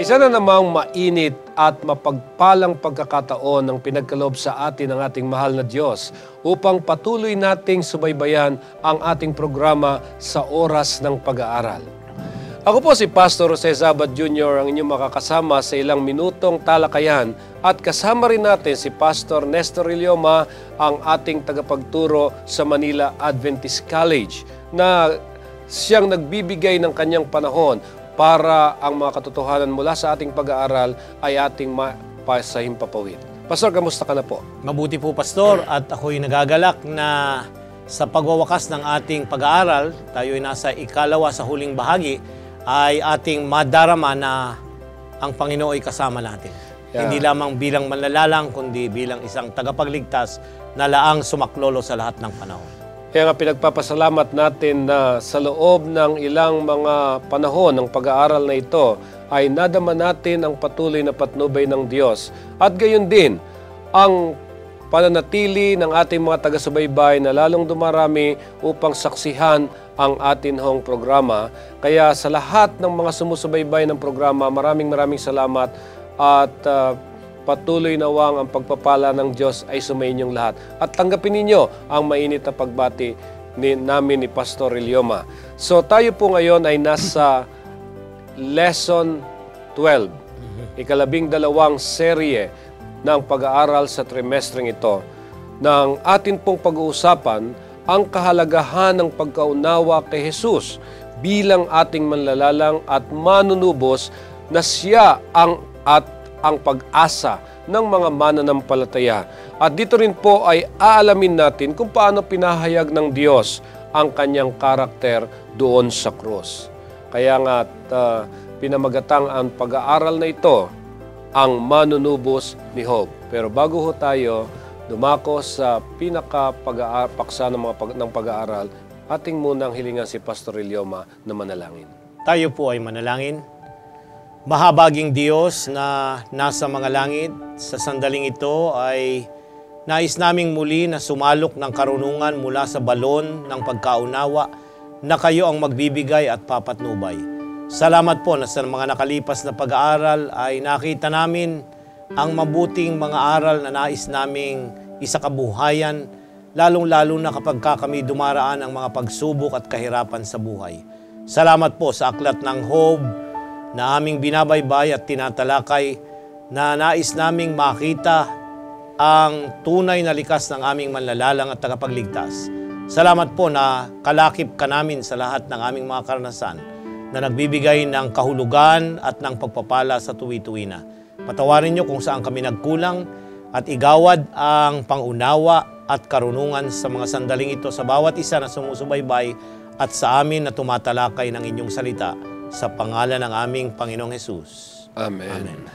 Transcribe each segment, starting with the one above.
Isa na namang mainit at mapagpalang pagkakataon ng pinagkaloob sa atin ng ating mahal na Diyos upang patuloy nating subaybayan ang ating programa sa oras ng pag-aaral. Ako po si Pastor Jose Zabat Jr., ang inyong makakasama sa ilang minutong talakayan at kasama rin natin si Pastor Nestor Ilioma, ang ating tagapagturo sa Manila Adventist College, na siyang nagbibigay ng kanyang panahon para ang mga katotohanan mula sa ating pag-aaral ay ating mapasahimpapawid. Pastor, kamusta ka na po? Mabuti po, Pastor, at ako'y nagagalak na sa pagwawakas ng ating pag-aaral, tayo'y nasa ikalawa sa huling bahagi, ay ating madarama na ang Panginoon ay kasama natin. Yeah. Hindi lamang bilang manlalalang, kundi bilang isang tagapagligtas na laang sumaklolo sa lahat ng panahon. Kaya nga pinagpapasalamat natin na sa loob ng ilang mga panahon ng pag-aaral na ito ay nadama natin ang patuloy na patnubay ng Diyos. At gayon din, ang pananatili ng ating mga taga-subaybay na lalong dumarami upang saksihan ang atin hong programa. Kaya sa lahat ng mga sumusubaybay ng programa, maraming salamat at patuloy nawang ang pagpapala ng Diyos ay sumainyong lahat. At tanggapin ninyo ang mainit na pagbati namin ni Pastor Ilioma. So tayo po ngayon ay nasa Lesson 12, ikalabing-dalawang serye ng pag-aaral sa trimestreng ito. Nang atin pong pag-uusapan ang kahalagahan ng pagkaunawa kay Jesus bilang ating manlalalang at manunubos na siya ang pag-asa ng mga mananampalataya. At dito rin po ay aalamin natin kung paano pinahayag ng Diyos ang kanyang karakter doon sa krus. Kaya nga pinamagatang ang pag-aaral na ito, ang manunubos ni Job. Pero bago ho tayo dumako sa pinaka-paksa ng pag-aaral, ating munang hilingan si Pastor Ilioma na manalangin. Tayo po ay manalangin. Mahabaging Diyos na nasa mga langit, sa sandaling ito ay nais naming muli na sumalok ng karunungan mula sa balon ng pagkaunawa na kayo ang magbibigay at papatnubay. Salamat po na sa mga nakalipas na pag-aaral ay nakita namin ang mabuting mga aral na nais naming isakabuhayan, lalong-lalo na kapag kami dumaraan ang mga pagsubok at kahirapan sa buhay. Salamat po sa aklat ng Job na aming binabaybay at tinatalakay, na nais naming makita ang tunay na likas ng aming manlalalang at tagapagligtas. Salamat po na kalakip ka namin sa lahat ng aming mga karanasan na nagbibigay ng kahulugan at ng pagpapala sa tuwi-tuwi na. Patawarin niyo kung saan kami nagkulang at igawad ang pangunawa at karunungan sa mga sandaling ito sa bawat isa na sumusubaybay at sa amin na tumatalakay ng inyong salita. Sa pangalan ng aming Panginoong Hesus. Amen. Amen.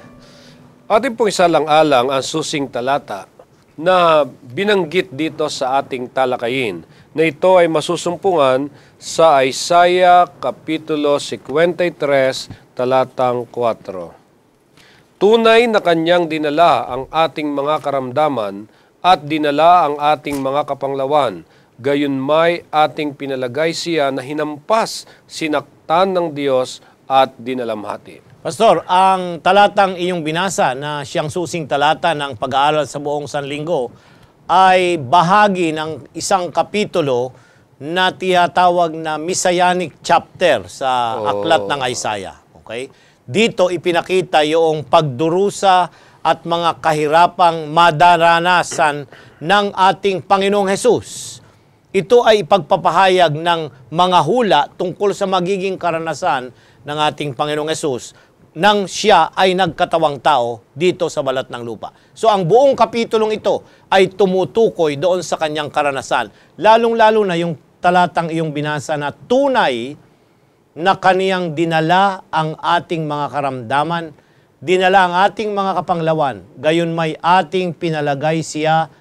Atin pong isalang-alang ang susing talata na binanggit dito sa ating talakayin, na ito ay masusumpungan sa Isaiah Kapitulo 53, talatang 4. Tunay na kanyang dinala ang ating mga karamdaman at dinala ang ating mga kapanglawan, gayon may ating pinalagay siya na hinampas, sinaktan ng Diyos at dinalamhati. Pastor, ang talatang iyong binasa na siyang susing talata ng pag-aaral sa buong Sanlinggo ay bahagi ng isang kapitulo na tinatawag na Messianic chapter sa aklat ng Isaiah. Okay? Dito ipinakita yung pagdurusa at mga kahirapang madaranasan ng ating Panginoong Hesus. Ito ay ipagpapahayag ng mga hula tungkol sa magiging karanasan ng ating Panginoong Hesus nang siya ay nagkatawang tao dito sa balat ng lupa. So ang buong kapitulong ito ay tumutukoy doon sa kanyang karanasan. Lalong-lalo na yung talatang iyong binasa na tunay na kaniyang dinala ang ating mga karamdaman, dinala ang ating mga kapanglawan, gayon may ating pinalagay siya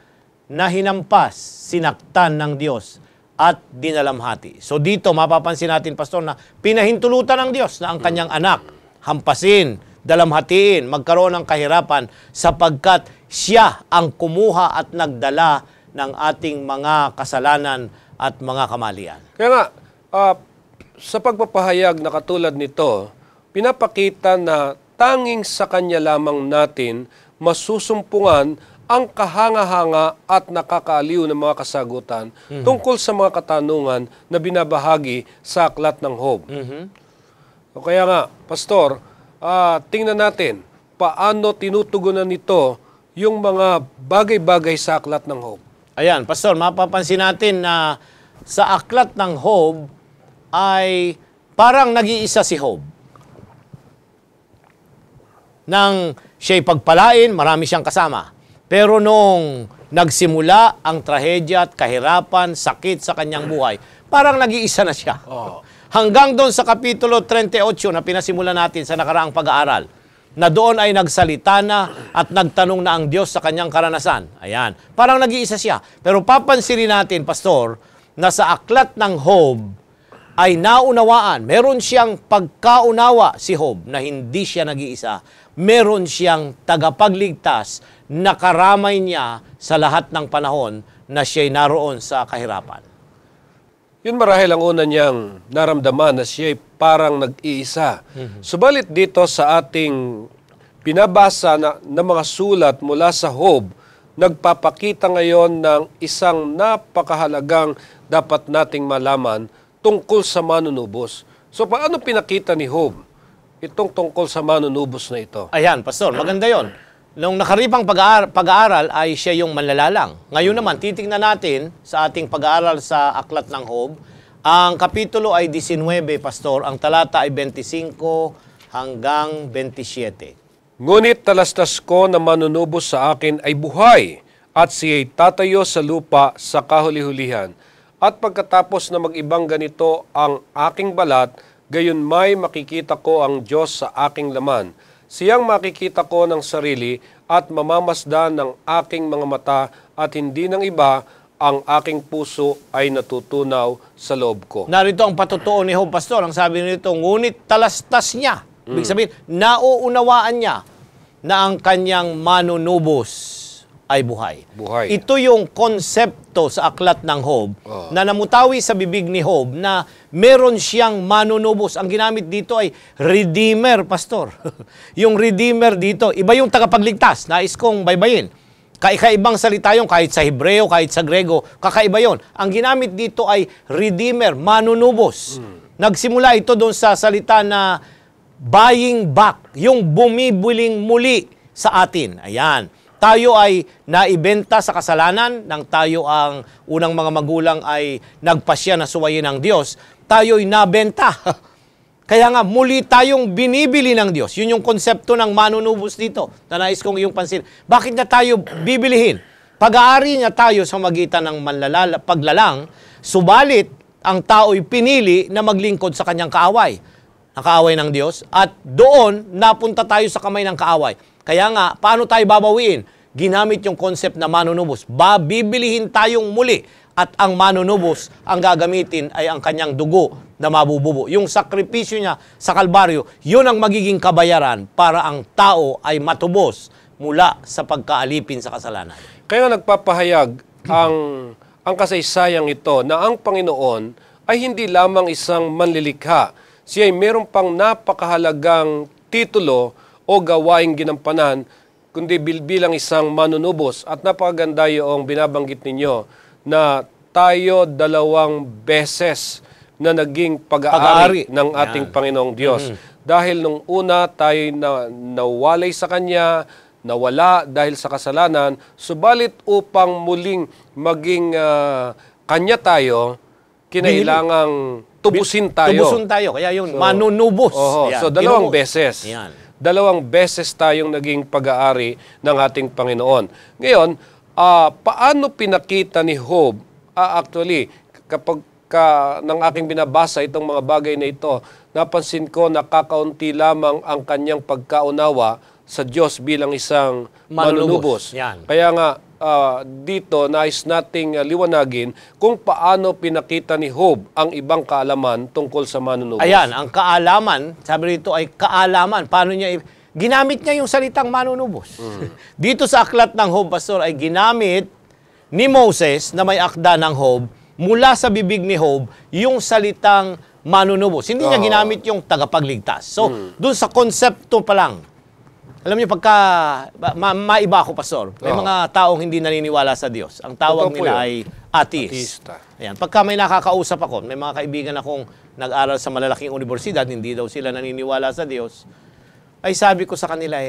na hinampas, sinaktan ng Diyos at dinalamhati. So dito mapapansin natin, Pastor, na pinahintulutan ng Diyos na ang kanyang anak hampasin, dalamhatiin, magkaroon ng kahirapan sapagkat siya ang kumuha at nagdala ng ating mga kasalanan at mga kamalian. Kaya nga, sa pagpapahayag na katulad nito, pinapakita na tanging sa Kanya lamang natin masusumpungan ang kahanga-hanga at nakakaaliw na mga kasagutan tungkol sa mga katanungan na binabahagi sa aklat ng Job. O kaya nga, Pastor, tingnan natin paano tinutugunan nito yung mga bagay-bagay sa aklat ng Job. Ayan, Pastor, mapapansin natin na sa aklat ng Job ay parang nag-iisa si Job. Nang siya'y pagpalain, marami siyang kasama. Pero nung nagsimula ang trahedya at kahirapan, sakit sa kanyang buhay, parang nag-iisa na siya. Hanggang doon sa Kapitulo 38 na pinasimula natin sa nakaraang pag-aaral, na doon ay nagsalita na at nagtanong na ang Diyos sa kanyang karanasan. Ayan, parang nag-iisa siya. Pero papansinin natin, Pastor, na sa aklat ng Job ay naunawaan, meron siyang pagkaunawa si Job na hindi siya nag-iisa. Meron siyang tagapagligtas na karamay niya sa lahat ng panahon na siya'y naroon sa kahirapan. Yun marahil ang una niyang naramdaman na siya'y parang nag-iisa. Subalit dito sa ating pinabasa na mga sulat mula sa Job, nagpapakita ngayon ng isang napakahalagang dapat nating malaman tungkol sa manunubos. So paano pinakita ni Job itong tungkol sa manunubos na ito? Ayan, Pastor, maganda yon. Nung nakaripang pag-aaral ay siya yung manlalalang. Ngayon naman, titingnan natin sa ating pag-aaral sa aklat ng Job. Ang kapitulo ay 19, Pastor. Ang talata ay 25 hanggang 27. Ngunit talastas ko na manunubos sa akin ay buhay, at siya'y tatayo sa lupa sa kahuli-hulihan. At pagkatapos na mag-ibang ganito ang aking balat, gayon may makikita ko ang Diyos sa aking laman. Siyang makikita ko ng sarili at mamamasdan ng aking mga mata at hindi ng iba, ang aking puso ay natutunaw sa loob ko. Narito ang patutuo ni Job, Pastor. Ang sabi nito, ngunit talastas niya. Ibig sabihin, nauunawaan niya na ang kanyang manunubos ay buhay. Buhay. Ito yung konsepto sa aklat ng Job na namutawi sa bibig ni Job na meron siyang manunubos. Ang ginamit dito ay redeemer, Pastor. Yung redeemer dito, iba yung tagapagligtas. Nais kong baybayin. Kakaibang salita yung kahit sa Hebreo, kahit sa Grego, kakaiba yon. Ang ginamit dito ay redeemer, manunubos. Nagsimula ito doon sa salita na buying back, yung bumibiling muli sa atin. Ayan. Tayo ay naibenta sa kasalanan nang tayo ang unang mga magulang ay nagpasya na suwayin ng Diyos. Tayo ay nabenta. Kaya nga, muli tayong binibili ng Diyos. Yun yung konsepto ng manunubos dito. Nais kong iyong pansin. Bakit na tayo bibilihin? Pag-aari niya tayo sa magitan ng paglalang, subalit ang tao'y pinili na maglingkod sa kanyang kaaway. Ang kaaway ng Diyos. At doon, napunta tayo sa kamay ng kaaway. Kaya nga, paano tayo babawiin? Ginamit yung concept na manunubos. Bibilihin tayong muli at ang manunubos, ang gagamitin ay ang kanyang dugo na mabububo. Yung sakripisyo niya sa Kalbaryo, yun ang magiging kabayaran para ang tao ay matubos mula sa pagkaalipin sa kasalanan. Kaya nagpapahayag ang kasaysayang ito na ang Panginoon ay hindi lamang isang manlilikha. Siya ay meron pang napakahalagang titulo o gawaing ginampanan, kundi bilang isang manunubos. At napakaganda yung binabanggit ninyo na tayo 2 beses na naging pag-aari ng ating Panginoong Diyos. Dahil nung una tayo nawalay sa Kanya, nawala dahil sa kasalanan, subalit upang muling maging Kanya tayo, kinailangang tubusin tayo. Tubusin tayo, kaya yung manunubos. So 2 beses. Yan. 2 beses tayong naging pag-aari ng ating Panginoon. Ngayon, paano pinakita ni Job? Actually, kapag ng aking binabasa itong mga bagay na ito, napansin ko na kakaunti lamang ang kanyang pagkaunawa sa Diyos bilang isang manunubos. Yan. Kaya nga, dito nais nating liwanagin kung paano pinakita ni Job ang ibang kaalaman tungkol sa manunubos. Ayan, ang kaalaman, sabi rito ay kaalaman. Paano niya, ginamit niya yung salitang manunubos. Dito sa aklat ng Job, Pastor, ay ginamit ni Moses na may akda ng Job, mula sa bibig ni Job, yung salitang manunubos. Hindi niya ginamit yung tagapagligtas. So, doon sa konsepto pa lang, alam niyo, pagka maiba ako, Pastor, may mga taong hindi naniniwala sa Diyos. Ang tawag nila ay atheist. Ayan. Pagka may nakakausap ako, may mga kaibigan akong nag-aral sa malalaking universidad, hindi daw sila naniniwala sa Diyos, ay sabi ko sa kanila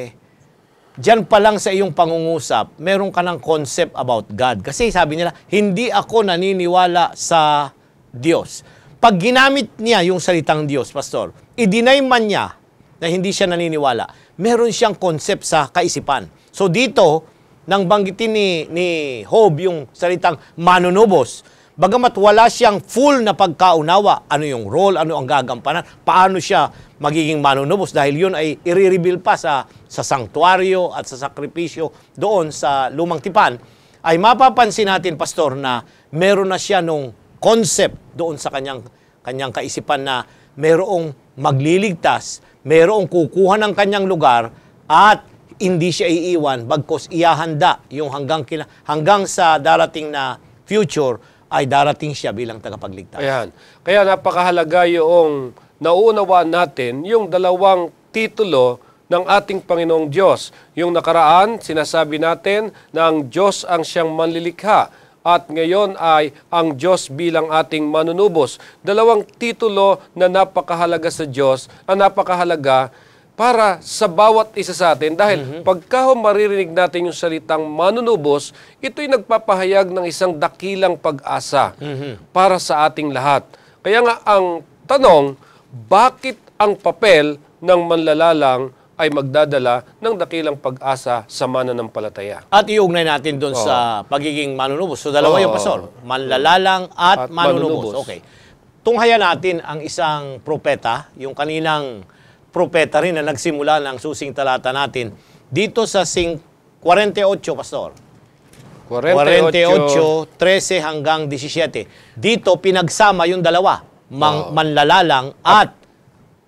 diyan pa lang sa iyong pangungusap, meron ka ng concept about God. Kasi sabi nila, hindi ako naniniwala sa Diyos. Pag ginamit niya yung salitang Diyos, Pastor, i-deny man niya na hindi siya naniniwala, meron siyang concept sa kaisipan. So dito, nang banggitin ni Job yung salitang manunubos, bagamat wala siyang full na pagkaunawa, ano yung role, ano ang gagampanan, paano siya magiging manunubos, dahil yun ay i-reveal pa sa sanktuaryo at sa sakripisyo doon sa Lumang Tipan, ay mapapansin natin, Pastor, na meron na siya nung concept doon sa kanyang kaisipan na merong magliligtas, merong kukuha ng kanyang lugar at hindi siya iiwan bagkos iyahanda yung hanggang sa darating na future ay darating siya bilang tagapagligtas. Ayan. Kaya napakahalaga yung nauunawaan natin yung dalawang titulo ng ating Panginoong Diyos. Yung nakaraan, sinasabi natin na ang Diyos ang siyang manlilikha at ngayon ay ang Diyos bilang ating manunubos. Dalawang titulo na napakahalaga sa Diyos, napakahalaga para sa bawat isa sa atin. Dahil pagka maririnig natin yung salitang manunubos, ito'y nagpapahayag ng isang dakilang pag-asa para sa ating lahat. Kaya nga ang tanong, bakit ang papel ng manlalalang ay magdadala ng dakilang pag-asa sa mananampalataya? At iugnay natin doon sa pagiging manunubos. So dalawa yung, Pastor, manlalalang at manunubos. Okay. Tunghayan natin ang isang propeta, yung kaninang propeta rin na nagsimula ng susing talata natin dito sa 48, Pastor. 48, 13 hanggang 17. Dito pinagsama yung dalawa, manlalalang at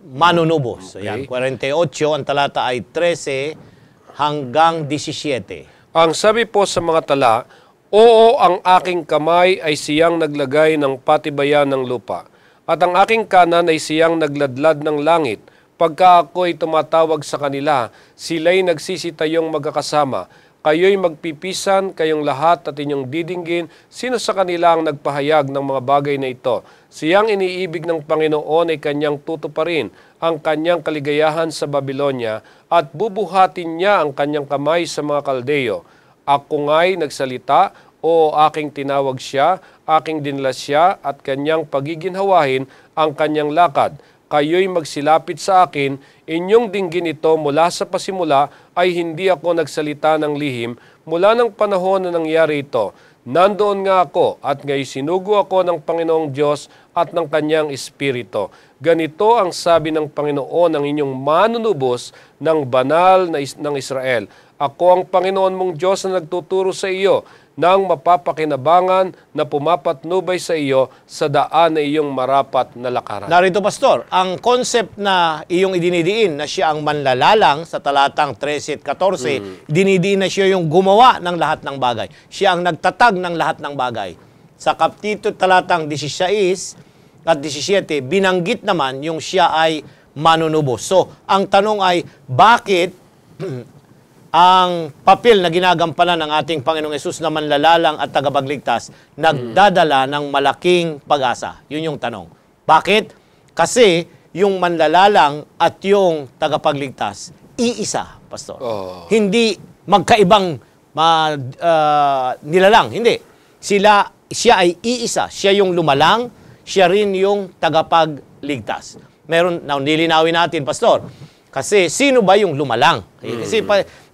manunubos. Okay. Ayan, 48, ang talata ay 13 hanggang 17. Ang sabi po sa mga tala, oo, ang aking kamay ay siyang naglagay ng patibayan ng lupa, at ang aking kanan ay siyang nagladlad ng langit. Pagka ako'y tumatawag sa kanila, sila'y nagsisitayong magkakasama. Kayo'y magpipisan, kayong lahat at inyong didinggin, sino sa kanila ang nagpahayag ng mga bagay na ito. Siyang iniibig ng Panginoon ay kanyang tutuparin ang kanyang kaligayahan sa Babylonia at bubuhatin niya ang kanyang kamay sa mga Kaldeo. Ako nga'y nagsalita, o aking tinawag siya, aking dinala siya at kanyang pagiginhawahin ang kanyang lakad. Kayo'y magsilapit sa akin, inyong dinggin ito mula sa pasimula ay hindi ako nagsalita ng lihim. Mula ng panahon na nangyari ito, nandoon nga ako at ngayon sinugo ako ng Panginoong Diyos at ng kanyang Espiritu. Ganito ang sabi ng Panginoon ng inyong manunubos ng banal ng Israel. Ako ang Panginoon mong Diyos na nagtuturo sa iyo ng mapapakinabangan na pumapatnubay sa iyo sa daan na iyong marapat na lakaran. Narito, Pastor, ang concept na iyong idinidiin na siya ang manlalalang sa talatang 13 at 14, dinidiin na siya yung gumawa ng lahat ng bagay. Siya ang nagtatag ng lahat ng bagay. Sa kapitulo talatang 16 at 17, binanggit naman yung siya ay manunubos. So, ang tanong ay, bakit ang papel na ginagampanan ng ating Panginoong Hesus na manlalalang at tagapagligtas nagdadala ng malaking pag-asa? Yun yung tanong. Bakit? Kasi yung manlalalang at yung tagapagligtas, iisa, Pastor. Hindi magkaibang nilalang. Hindi. Siya ay iisa. Siya yung lumalang, siya rin yung tagapagligtas. Nilinawin natin, Pastor. Kasi sino ba yung lumalang? Kasi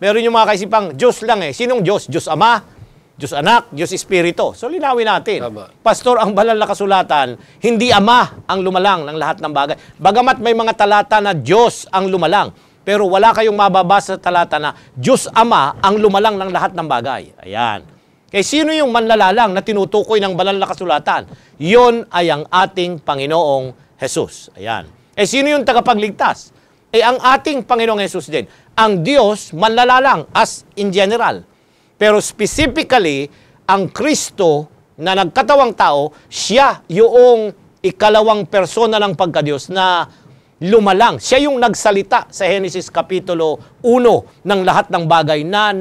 meron yung mga kaisipang Diyos lang eh. Sinong Diyos? Diyos Ama, Diyos Anak, Diyos Espiritu. So linawin natin. Tama. Pastor, ang banal na kasulatan, hindi Ama ang lumalang ng lahat ng bagay. Bagamat may mga talata na Diyos ang lumalang, pero wala kayong mababasa sa talata na Diyos Ama ang lumalang ng lahat ng bagay. Ayan. Kaya sino yung manlalalang na tinutukoy ng banal na kasulatan? Yon ay ang ating Panginoong Hesus. Ayan. Sino yung tagapagligtas? Ang ating Panginoong Hesus din. Ang Diyos, manlalalang as in general. Pero specifically, ang Kristo na nagkatawang tao, siya yung ikalawang persona ng pagkadiyos na lumalang. Siya yung nagsalita sa Genesis Kapitulo 1 ng lahat ng bagay na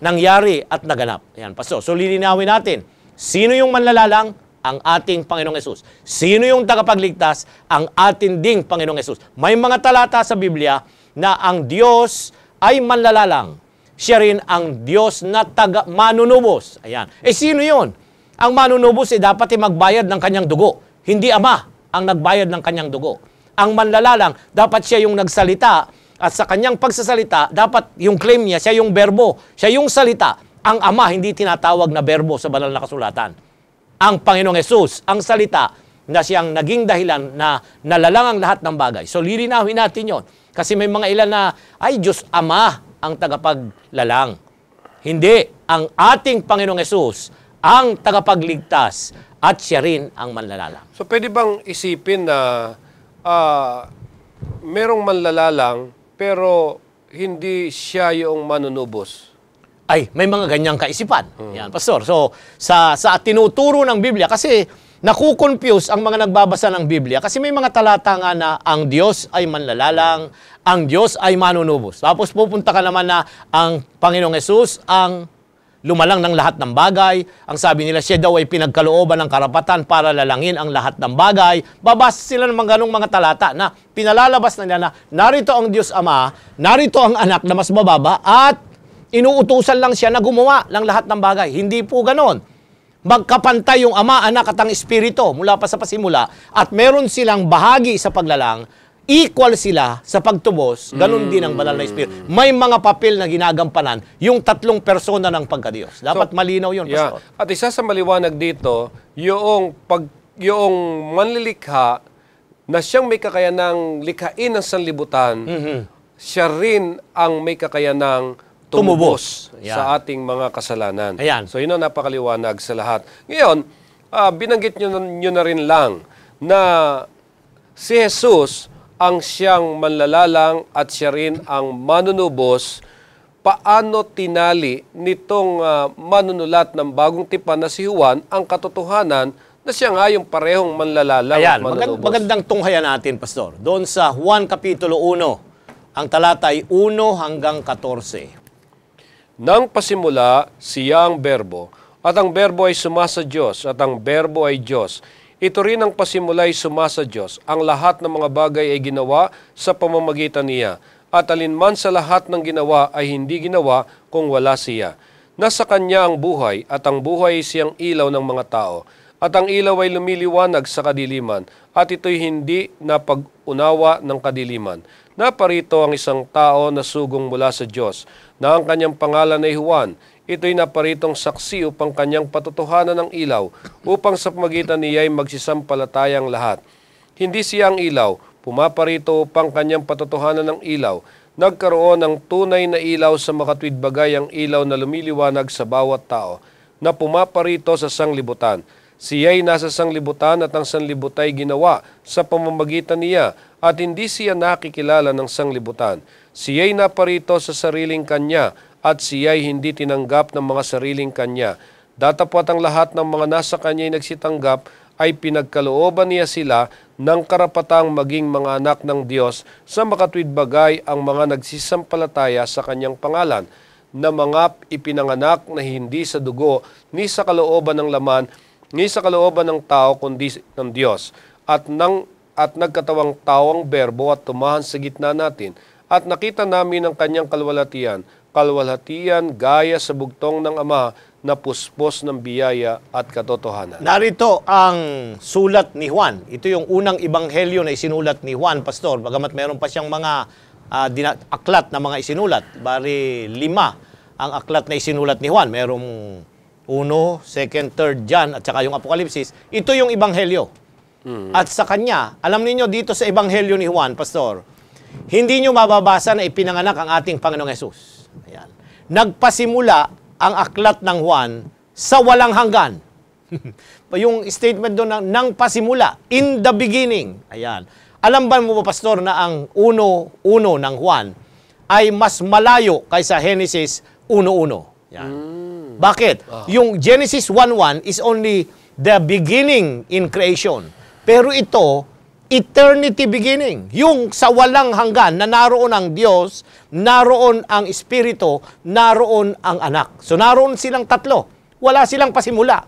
nangyari at naganap. Ayan, Pastor. So, lilinawin natin. Sino yung manlalalang? Ang ating Panginoong Hesus. Sino yung tagapagligtas? Ang ating ding Panginoong Hesus. May mga talata sa Biblia na ang Diyos ay manlalalang. Siya rin ang Diyos na manunubos. Ayan. Sino yun? Ang manunubos dapat magbayad ng kanyang dugo. Hindi Ama ang nagbayad ng kanyang dugo. Ang manlalalang, dapat siya yung nagsalita at sa kanyang pagsasalita, dapat yung claim niya, siya yung berbo, siya yung salita. Ang Ama hindi tinatawag na berbo sa banal na kasulatan. Ang Panginoong Hesus, ang salita na siyang naging dahilan na nalalang ang lahat ng bagay. So, lilinawin natin yon. Kasi may mga ilan na, ay, Diyos Ama ang tagapaglalang. Hindi. Ang ating Panginoong Hesus, ang tagapagligtas, at siya rin ang manlalalang. So, pwede bang isipin na merong manlalalang, pero hindi siya yung manunubos? Ay, may mga ganyang kaisipan. Yan, Pastor. So, sa tinuturo ng Biblia, kasi nakukonfuse ang mga nagbabasa ng Biblia, kasi may mga talata nga na ang Diyos ay manlalalang, ang Diyos ay manunubos. Tapos pupunta ka naman na ang Panginoong Hesus ang lumalang ng lahat ng bagay. Ang sabi nila, siya daw ay pinagkalooban ng karapatan para lalangin ang lahat ng bagay. Babasa sila ng mga ganong mga talata na pinalalabas na nila na narito ang Diyos Ama, narito ang anak na mas mababa, at inuutusan lang siya na gumawa ng lahat ng bagay. Hindi po ganon. Magkapantay yung Ama, Anak at ang Espiritu mula pa sa pasimula at meron silang bahagi sa paglalang, equal sila sa pagtubos, ganon din ang banal na Espiritu. May mga papel na ginagampanan yung tatlong persona ng pagkadiyos. Dapat malinaw yun, Pastor. At isa sa maliwanag dito, yung manlilikha na siyang may kakayanang likhain ng sanlibutan, siya rin ang may kakayanang tumubos sa ating mga kasalanan. Ayan. So, yun ang napakaliwanag sa lahat. Ngayon, binanggit nyo na rin lang na si Jesus ang siyang manlalalang at siya rin ang manunubos. Paano tinali nitong manunulat ng bagong tipan na si Juan ang katotohanan na siya nga yung parehong manlalalang at manunubos? Magandang tunghayan natin, Pastor. Doon sa Juan Kapitulo 1, ang talata ay 1 hanggang 14. Nang pasimula, siya ang berbo, at ang berbo ay sumasa Diyos, at ang berbo ay Diyos. Ito rin ang pasimula ay sumasa Diyos. Ang lahat ng mga bagay ay ginawa sa pamamagitan niya, at alinman sa lahat ng ginawa ay hindi ginawa kung wala siya. Nasa kanya ang buhay, at ang buhay ay siyang ilaw ng mga tao. At ang ilaw ay lumiliwanag sa kadiliman, at ito'y hindi napag-unawa ng kadiliman. Naparito ang isang tao na sugong mula sa Diyos, na ang kanyang pangalan ay Juan. Ito'y naparitong saksi upang kanyang patotohanan ng ilaw, upang sa pamagitan niya ay magsisampalatayang lahat. Hindi siya ang ilaw, pumaparito upang kanyang patotohanan ng ilaw. Nagkaroon ng tunay na ilaw sa makatwid bagay ang ilaw na lumiliwanag sa bawat tao, na pumaparito sa sanglibutan. Siya'y nasa sanglibutan at ang sanglibutay ginawa sa pamamagitan niya, at hindi siya nakikilala ng sanglibutan. Siya'y naparito sa sariling kanya, at siya'y hindi tinanggap ng mga sariling kanya. Datapwat ang lahat ng mga nasa kanya'y nagsitanggap, ay pinagkalooban niya sila ng karapatang maging mga anak ng Diyos sa makatwid bagay ang mga nagsisampalataya sa kanyang pangalan, na mga ipinanganak na hindi sa dugo, ni sa kalooban ng laman, ni sa kalooban ng tao, kundi ng Diyos. At nagkatawang tao ang berbo at tumahan sa gitna natin, at nakita namin ang kanyang kalwalhatian gaya sa bugtong ng Ama na puspos ng biyaya at katotohanan. Narito ang sulat ni Juan. Ito yung unang ebanghelyo na isinulat ni Juan, Pastor. Bagamat meron pa siyang mga aklat na mga isinulat. Bari 5 ang aklat na isinulat ni Juan. Merong 1, 2, 3 John, at saka yung Apokalipsis. Ito yung ebanghelyo. At sa kanya, alam niyo dito sa ebanghelyo ni Juan, Pastor, hindi nyo mababasa na ipinanganak ang ating Panginoong Hesus. Ayan. Nagpasimula ang aklat ng Juan sa walang hanggan. Yung statement doon nang pasimula, in the beginning. Ayan. Alam ba mo, Pastor, na ang 1:1 ng Juan ay mas malayo kaysa Genesis 1:1? Yan. Bakit? Yung Genesis 1:1 is only the beginning in creation. Pero ito, eternity beginning. Yung sa walang hanggan na naroon ang Diyos, naroon ang Espiritu, naroon ang Anak. So naroon silang tatlo. Wala silang pasimula.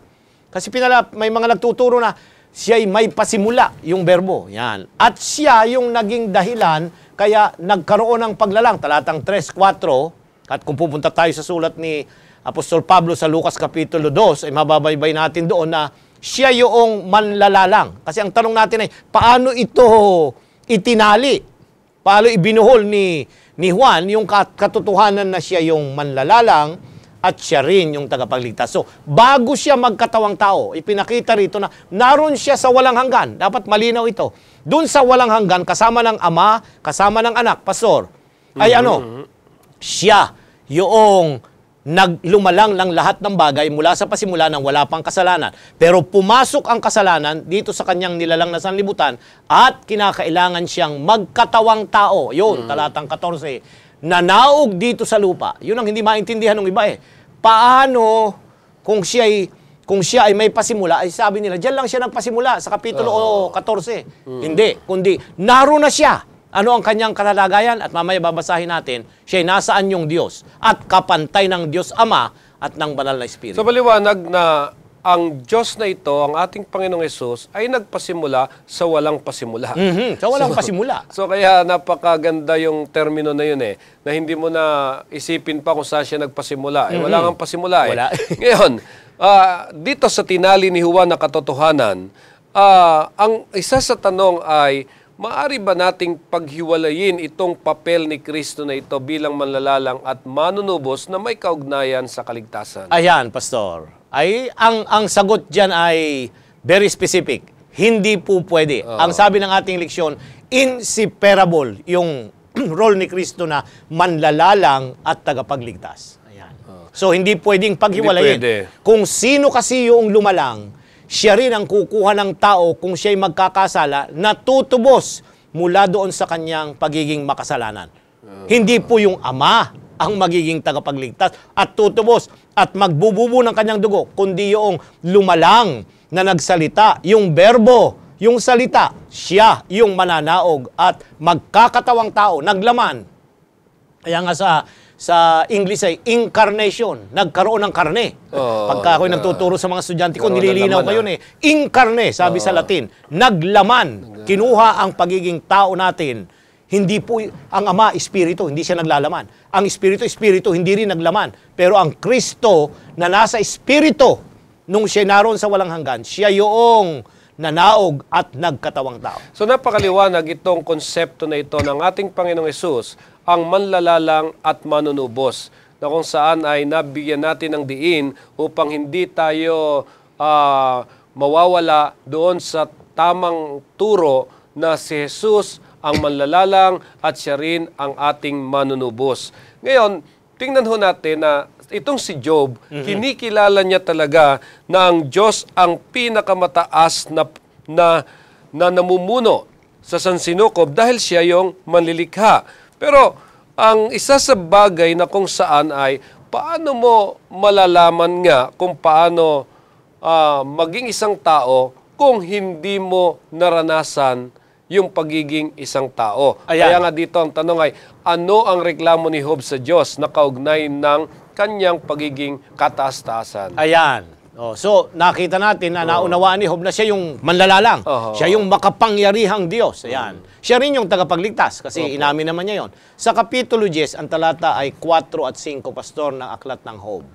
Kasi may mga nagtuturo na siya'y may pasimula, yung berbo. Yan. At siya yung naging dahilan kaya nagkaroon ng paglalang. Talatang 3:4, at kung pupunta tayo sa sulat ni Apostol Pablo sa Lucas Kapitulo 2, ay mababaybay natin doon na siya yung manlalalang. Kasi ang tanong natin ay, paano ito itinali? Paano ibinuhol ni Juan yung katotohanan na siya yung manlalalang at siya rin yung tagapagligtas? So, bago siya magkatawang tao, ipinakita rito na naroon siya sa walang hanggan. Dapat malinaw ito. Doon sa walang hanggan, kasama ng Ama, kasama ng Anak, Pastor, ay siya yung naglumalang ng lahat ng bagay mula sa pasimula ng wala pang kasalanan. Pero pumasok ang kasalanan dito sa kanyang nilalang na sanlibutan at kinakailangan siyang magkatawang tao. Yun, talatang 14. Nanaog dito sa lupa. Yun ang hindi maintindihan ng iba eh. Paano kung siya ay may pasimula, ay sabi nila, diyan lang siya nagpasimula sa Kapitulo 14. Hindi, kundi naroon na siya. Ano ang kanyang kalalagayan? At mamaya babasahin natin, siya ay nasaan yung Diyos at kapantay ng Diyos Ama at ng Banal na Espiritu. So maliwanag na ang Diyos na ito, ang ating Panginoong Hesus, ay nagpasimula sa walang pasimula. Sa walang pasimula. So kaya napakaganda yung termino na yun eh, na hindi mo na isipin pa kung saan siya nagpasimula. Eh, wala kang pasimula eh. Wala. Ngayon, dito sa tinali ni Juan na katotohanan, ang isa sa tanong ay, maari ba nating paghiwalayin itong papel ni Kristo na ito bilang manlalalang at manunubos na may kaugnayan sa kaligtasan? Ayan, Pastor. Ang sagot dyan ay very specific. Hindi po pwede. Ang sabi ng ating leksyon, inseparable yung role ni Kristo na manlalalang at tagapagligtas. Ayan. So, hindi pwedeng paghiwalayin. Hindi pwede. Kung sino kasi yung lumalang, siya rin ang kukuha ng tao kung siya'y magkakasala na tutubos mula doon sa kanyang pagiging makasalanan. Hindi po yung Ama ang magiging tagapagligtas at tutubos at magbububo ng kanyang dugo, kundi yung lumalang na nagsalita, yung berbo, yung salita, siya yung mananaog at magkakatawang tao, naglaman. Kaya nga sa English ay incarnation, nagkaroon ng karne. Pagka ako'y nagtuturo sa mga estudyante ko, nililinaw ko yun eh. Incarne, sabi sa Latin, naglaman. Kinuha ang pagiging tao natin. Hindi po, ang Ama, Espiritu, hindi siya naglalaman. Ang Espiritu, hindi rin naglaman. Pero ang Kristo na nasa Espiritu, nung siya naroon sa walang hanggan, siya yung nanaog at nagkatawang tao. So napakaliwanag itong konsepto na ito ng ating Panginoong Hesus, ang manlalalang at manunubos, na kung saan ay nabigyan natin ng diin upang hindi tayo mawawala doon sa tamang turo na si Jesus ang manlalalang at siya rin ang ating manunubos. Ngayon, tingnan ho natin na itong si Job, kinikilala niya talaga na ang Diyos ang pinakamataas na namumuno sa sansinukob dahil siya yung manlilikha. Pero ang isa sa bagay na kung saan ay paano mo malalaman nga kung paano maging isang tao kung hindi mo naranasan yung pagiging isang tao. Ayan. Kaya nga dito ang tanong ay, ano ang reklamo ni Job sa Diyos na kaugnay ng kanyang pagiging kataas-taasan? Ayan. So, nakita natin na naunawaan ni Job na siya yung manlalalang. Siya yung makapangyarihang Diyos. Ayan. Siya rin yung tagapagligtas kasi inamin naman niya yon. Sa Kapitulo 10, ang talata ay 4 at 5, Pastor, ng Aklat ng Job.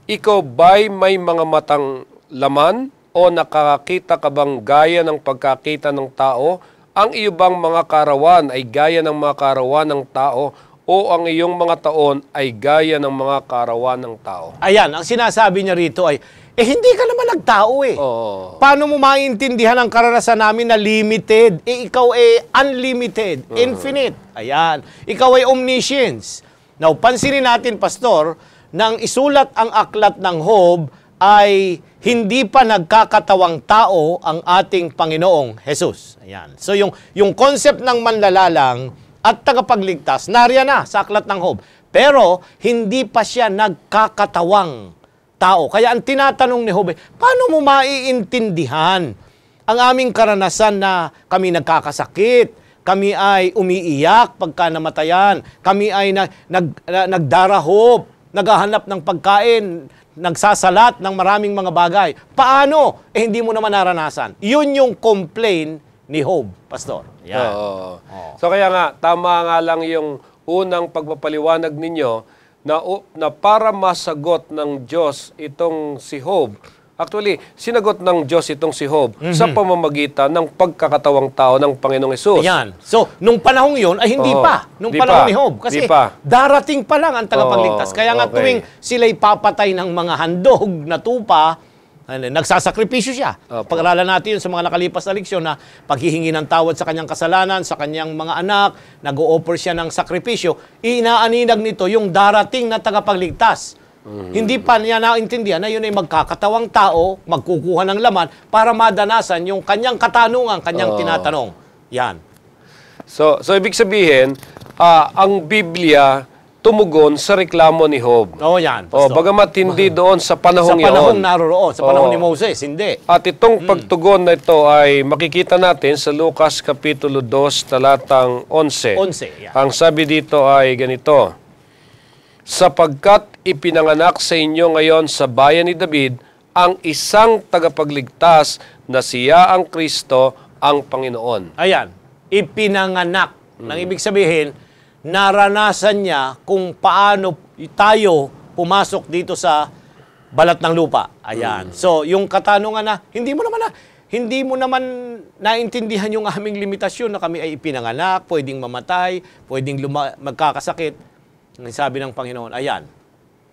Ikaw ba'y may mga matang laman o nakakakita ka bang gaya ng pagkakita ng tao? Ang iyo bang mga karawan ay gaya ng mga karawan ng tao o ang iyong mga taon ay gaya ng mga karawan ng tao? Ayan, ang sinasabi niya rito ay, hindi ka naman nagtao eh. Paano mo maintindihan ang karanasan namin na limited? Ikaw ay unlimited, infinite. Ayan. Ikaw ay omniscience. Now, pansinin natin, Pastor, nang isulat ang aklat ng Job, ay hindi pa nagkakatawang tao ang ating Panginoong Jesus. Ayan. So, yung concept ng manlalalang at tagapagligtas, nariyan na sa aklat ng Job. Pero, hindi pa siya nagkakatawang tao. Kaya ang tinatanong ni Job, paano mo maiintindihan ang aming karanasan na kami nagkakasakit, kami ay umiiyak pagka namatayan, kami ay nagdarahop, naghahanap ng pagkain, nagsasalat ng maraming mga bagay. Paano? Hindi mo naman naranasan. Yun yung complaint ni Job, Pastor. Yan. Oo. So kaya nga, tama nga lang yung unang pagpapaliwanag ninyo na para masagot ng Diyos itong si Job. Actually, sinagot ng Diyos itong si Job sa pamamagitan ng pagkakatawang tao ng Panginoong Hesus. Ayan. So, nung panahong yun, ay hindi pa. Nung panahon ni Job. Kasi darating pa lang ang tagapagligtas. Kaya nga tuwing sila'y papatay ng mga handog na tupa, nagsasakripisyo siya. Pag-aralan natin yun sa mga nakalipas na leksyon na paghihingi ng tawad sa kanyang kasalanan, sa kanyang mga anak, nag-o-offer siya ng sakripisyo, inaaninag nito yung darating na tagapagligtas. Hindi pa niya naintindihan na yun ay magkakatawang tao, magkukuha ng laman para madanasan yung kanyang katanungan, kanyang tinatanong. Yan. So ibig sabihin, ang Biblia tumugon sa reklamo ni Job. Yan. Bagamat hindi doon sa panahong iyon. Sa panahong naroroon, sa panahon ni Moses, hindi. At itong pagtugon na ito ay makikita natin sa Lucas Kapitulo 2, talatang 11. 11, yan. Ang sabi dito ay ganito, sapagkat ipinanganak sa inyo ngayon sa bayan ni David ang isang tagapagligtas na siya ang Kristo, ang Panginoon. Ayan, ipinanganak. Nang ibig sabihin, naranasan niya kung paano tayo pumasok dito sa balat ng lupa. Ayan. So, yung katanungan na, hindi mo naman naintindihan yung aming limitasyon na kami ay ipinanganak, pwedeng mamatay, pwedeng magkakasakit. Ang sabi ng Panginoon, ayan.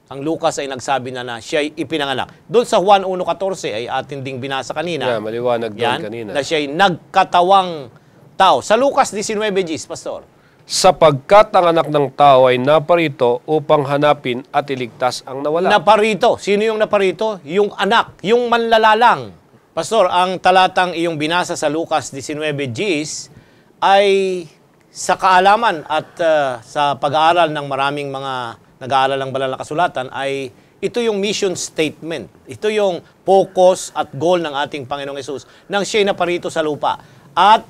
Ang Lucas ay nagsabi na siya ay ipinanganak. Doon sa Juan 1:14 ay atin ding binasa kanina. Maliwanag doon kanina. Na siya ay nagkatawang tao. Sa Lucas 19:10, Pastor. Sapagkat ang anak ng tao ay naparito upang hanapin at iligtas ang nawala. Naparito. Sino yung naparito? Yung anak, yung manlalalang. Pastor, ang talatang iyong binasa sa Lucas 19:10 ay sa kaalaman at sa pag-aaral ng maraming mga nag-aaral ng banal na kasulatan ay ito yung mission statement. Ito yung focus at goal ng ating Panginoong Hesus nang siya'y naparito sa lupa. At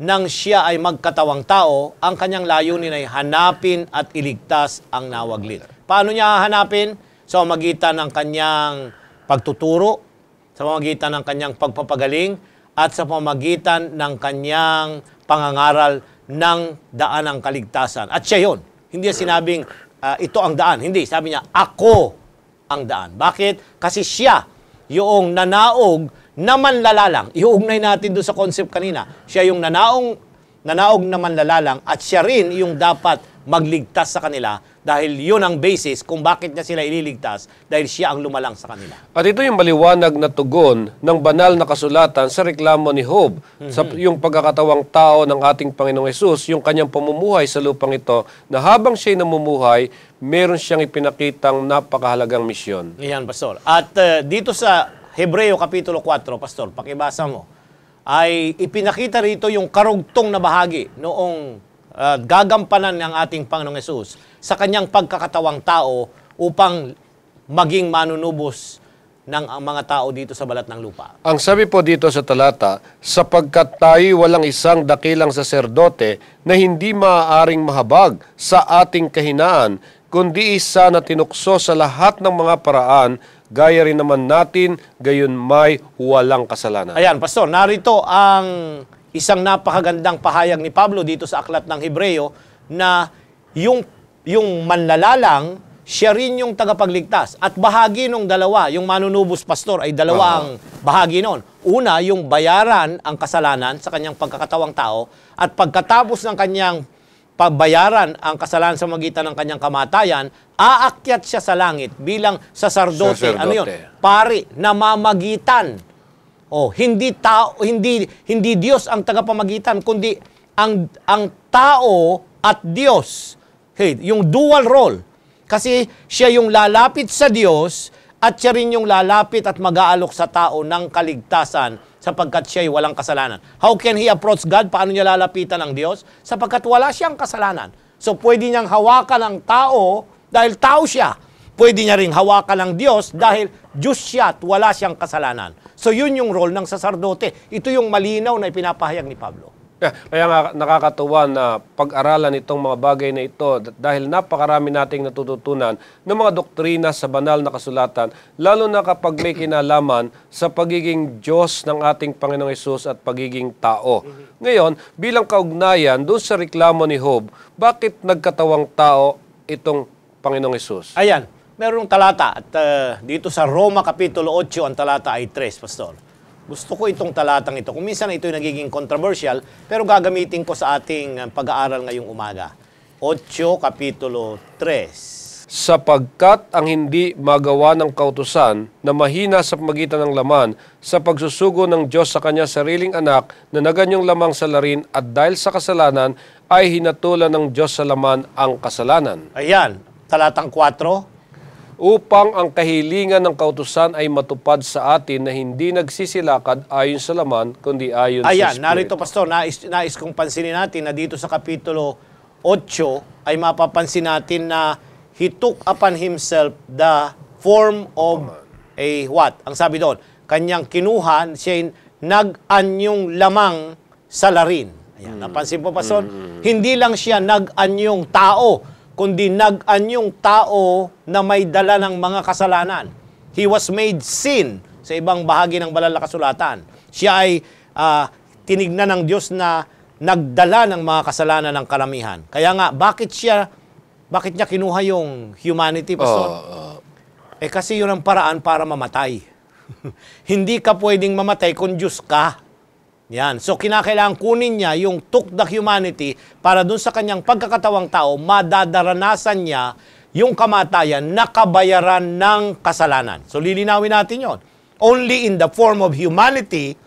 nang siya ay magkatawang tao, ang kanyang layunin ay hanapin at iligtas ang nawaglit. Paano niya hanapin? Sa pamamagitan ng kanyang pagtuturo, sa pamamagitan ng kanyang pagpapagaling, at sa pamamagitan ng kanyang pangangaral ng daan ng kaligtasan. At siya yun. Hindi sinabing, ito ang daan. Hindi. Sabi niya, ako ang daan. Bakit? Kasi siya yung nanaog na manlalalang. Iuugnay natin doon sa concept kanina. Siya yung nanaog na manlalalang at siya rin yung dapat magligtas sa kanila dahil yun ang basis kung bakit niya sila ililigtas dahil siya ang lumalang sa kanila. At ito yung maliwanag na tugon ng banal na kasulatan sa reklamo ni Job. Sa yung pagkakatawang tao ng ating Panginoong Hesus, yung kanyang pamumuhay sa lupang ito, na habang siya'y namumuhay, meron siyang ipinakitang napakahalagang misyon. Iyan, Pastor. At dito sa Hebreo Kapitulo 4, Pastor, pakibasa mo, ay ipinakita rito yung karugtong na bahagi noong gagampanan ng ating Panginoong Hesus sa kanyang pagkakatawang tao upang maging manunubos ng mga tao dito sa balat ng lupa. Ang sabi po dito sa talata, sapagkat tayo walang isang dakilang saserdote na hindi maaaring mahabag sa ating kahinaan, kundi isa na tinukso sa lahat ng mga paraan, gaya rin naman natin, gayon may walang kasalanan. Ayan, Pastor, narito ang isang napakagandang pahayag ni Pablo dito sa aklat ng Hebreo na yung manlalalang, siya rin yung tagapagligtas. At bahagi nung dalawa, yung manunubos, Pastor, ay dalawa ang bahagi nun. Una, yung bayaran ang kasalanan sa kanyang pagkakatawang tao at pagkatapos ng kanyang pagbayaran ang kasalanan sa magitan ng kanyang kamatayan, aakyat siya sa langit bilang saserdote. Ano yun? Pari, namamagitan. Hindi tao, hindi Diyos ang tagapamagitan, kundi ang tao at Diyos. Yung dual role. Kasi siya yung lalapit sa Diyos at siya rin yung lalapit at mag-aalok sa tao ng kaligtasan sapagkat siya'y walang kasalanan. How can he approach God? Paano niya lalapitan ang Diyos? Sapagkat wala siyang kasalanan. So pwede niyang hawakan ang tao dahil tao siya. pwede niya ring hawakan ng Diyos dahil Diyos siya at wala siyang kasalanan. So yun yung role ng saserdote. Ito yung malinaw na ipinapahayag ni Pablo. Kaya nga nakakatuwa na pag-aralan itong mga bagay na ito dahil napakarami nating natututunan ng mga doktrina sa banal na kasulatan, lalo na kapag may kinalaman sa pagiging Diyos ng ating Panginoong Hesus at pagiging tao. Ngayon, bilang kaugnayan doon sa reklamo ni Job, bakit nagkatawang tao itong Panginoong Hesus? Ayan, merong talata at dito sa Roma Kapitulo 8, ang talata ay 3, Pastor. Gusto ko itong talatang ito. Kung minsan ito yung nagiging controversial, pero gagamitin ko sa ating pag-aaral ngayong umaga. 8, Kapitulo 3. Sapagkat ang hindi magawa ng kautusan na mahina sa pamagitan ng laman sa pagsusugo ng Diyos sa kanya sariling anak na naganyong lamang sa larin at dahil sa kasalanan ay hinatulan ng Diyos sa laman ang kasalanan. Ayan, talatang 4. Upang ang kahilingan ng kautusan ay matupad sa atin na hindi nagsisilakad ayon sa laman, kundi ayon sa Ayan, Espiritu. narito Pastor, nais kong pansinin natin na dito sa Kapitulo 8 ay mapapansin natin na He took upon Himself the form of a what? Ang sabi doon, kanyang kinuha, siya nag-anyong lamang sa larin. Ayan, napansin po Pastor? Hindi lang siya nag-anyong tao, kundi nag-anyong tao na may dala ng mga kasalanan. He was made sin sa ibang bahagi ng banal na kasulatan. Siya ay tinignan ng Diyos na nagdala ng mga kasalanan ng karamihan. Kaya nga, bakit niya kinuha yung humanity, Pastor? Kasi yun ang paraan para mamatay. Hindi ka pwedeng mamatay kung Diyos ka. Yan. So, kinakailangan kunin niya yung took the humanity para dun sa kanyang pagkakatawang tao, madadaranasan niya yung kamatayan na kabayaran ng kasalanan. So, lilinawin natin yon. Only in the form of humanity,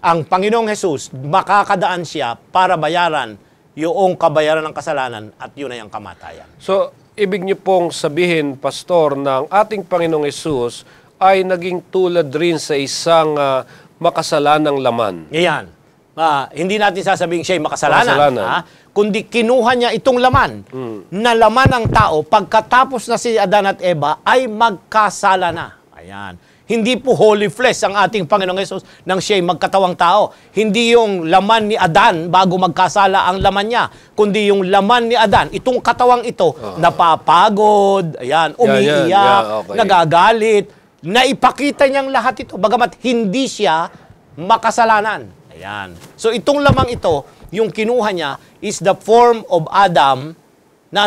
ang Panginoong Hesus, makakadaan siya para bayaran yung kabayaran ng kasalanan at yun ay ang kamatayan. So, ibig niyo pong sabihin, Pastor, na ang ating Panginoong Hesus ay naging tulad rin sa isang makasalanang laman. Yan. Hindi natin sasabihin siya ay makasalanan. Kundi kinuha niya itong laman na laman ng tao pagkatapos na si Adan at Eva ay magkasala na. Ayan. Hindi po holy flesh ang ating Panginoong Hesus nang siya ay magkatawang tao. Hindi yung laman ni Adan bago magkasala ang laman niya, kundi yung laman ni Adan, itong katawang ito, napapagod, ayan, umiiyak, okay, nagagalit, naipakita niyang lahat ito, bagamat hindi siya makasalanan. Ayan. So itong lamang ito, yung kinuha niya is the form of Adam na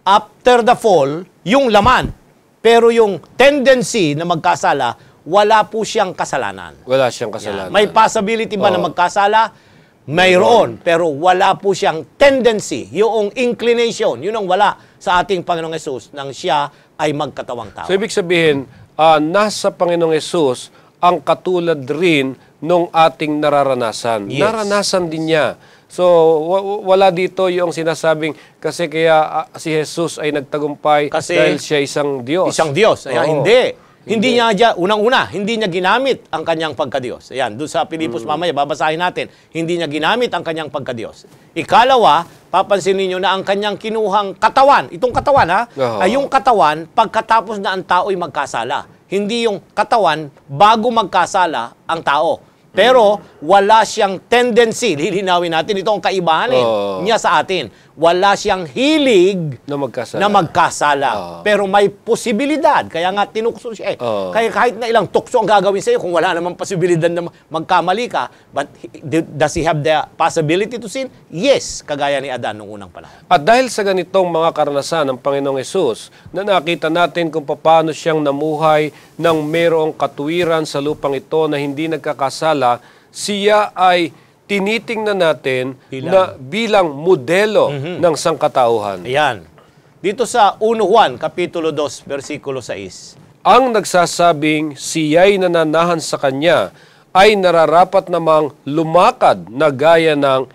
after the fall, yung laman. Pero yung tendency na magkasala, wala po siyang kasalanan. Wala siyang kasalanan. Yan. May possibility ba na magkasala? Mayroon. Pero wala po siyang tendency, yung inclination, yun ang wala sa ating Panginoong Hesus nang siya ay magkatawang tao. So ibig sabihin, nasa Panginoong Hesus ang katulad rin nung ating nararanasan. Yes. Naranasan din niya. So, wala dito yung sinasabing kasi kaya si Jesus ay nagtagumpay dahil siya isang Diyos. Isang Diyos. Ayan, hindi niya, unang-una, hindi niya ginamit ang kanyang pagka-Diyos. Ayan, doon sa Pilipos mamaya, babasahin natin, hindi niya ginamit ang kanyang pagka-Diyos. Ikalawa, papansinin niyo na ang kanyang kinuhang katawan, itong katawan ay yung katawan pagkatapos na ang tao ay magkasala. Hindi yung katawan bago magkasala ang tao. Pero wala siyang tendency, lilinawin natin, ito ang kaibahan niya sa atin. Wala siyang hilig na magkasala. Pero may posibilidad. Kaya nga tinukso siya. Kaya kahit na ilang tukso ang gagawin sa iyo, kung wala namang posibilidad na magkamali ka, but does he have the possibility to sin? Yes, kagaya ni Adan noong unang panahon. At dahil sa ganitong mga karanasan ng Panginoong Hesus, na nakita natin kung paano siyang namuhay ng mayroong katuwiran sa lupang ito na hindi nagkakasala, siya ay tinitingnan natin bilang modelo ng sangkatauhan. Ayan. Dito sa 1 Juan, Kapitulo 2, versikulo 6. Ang nagsasabing siya'y nananahan sa kanya ay nararapat namang lumakad na gaya ng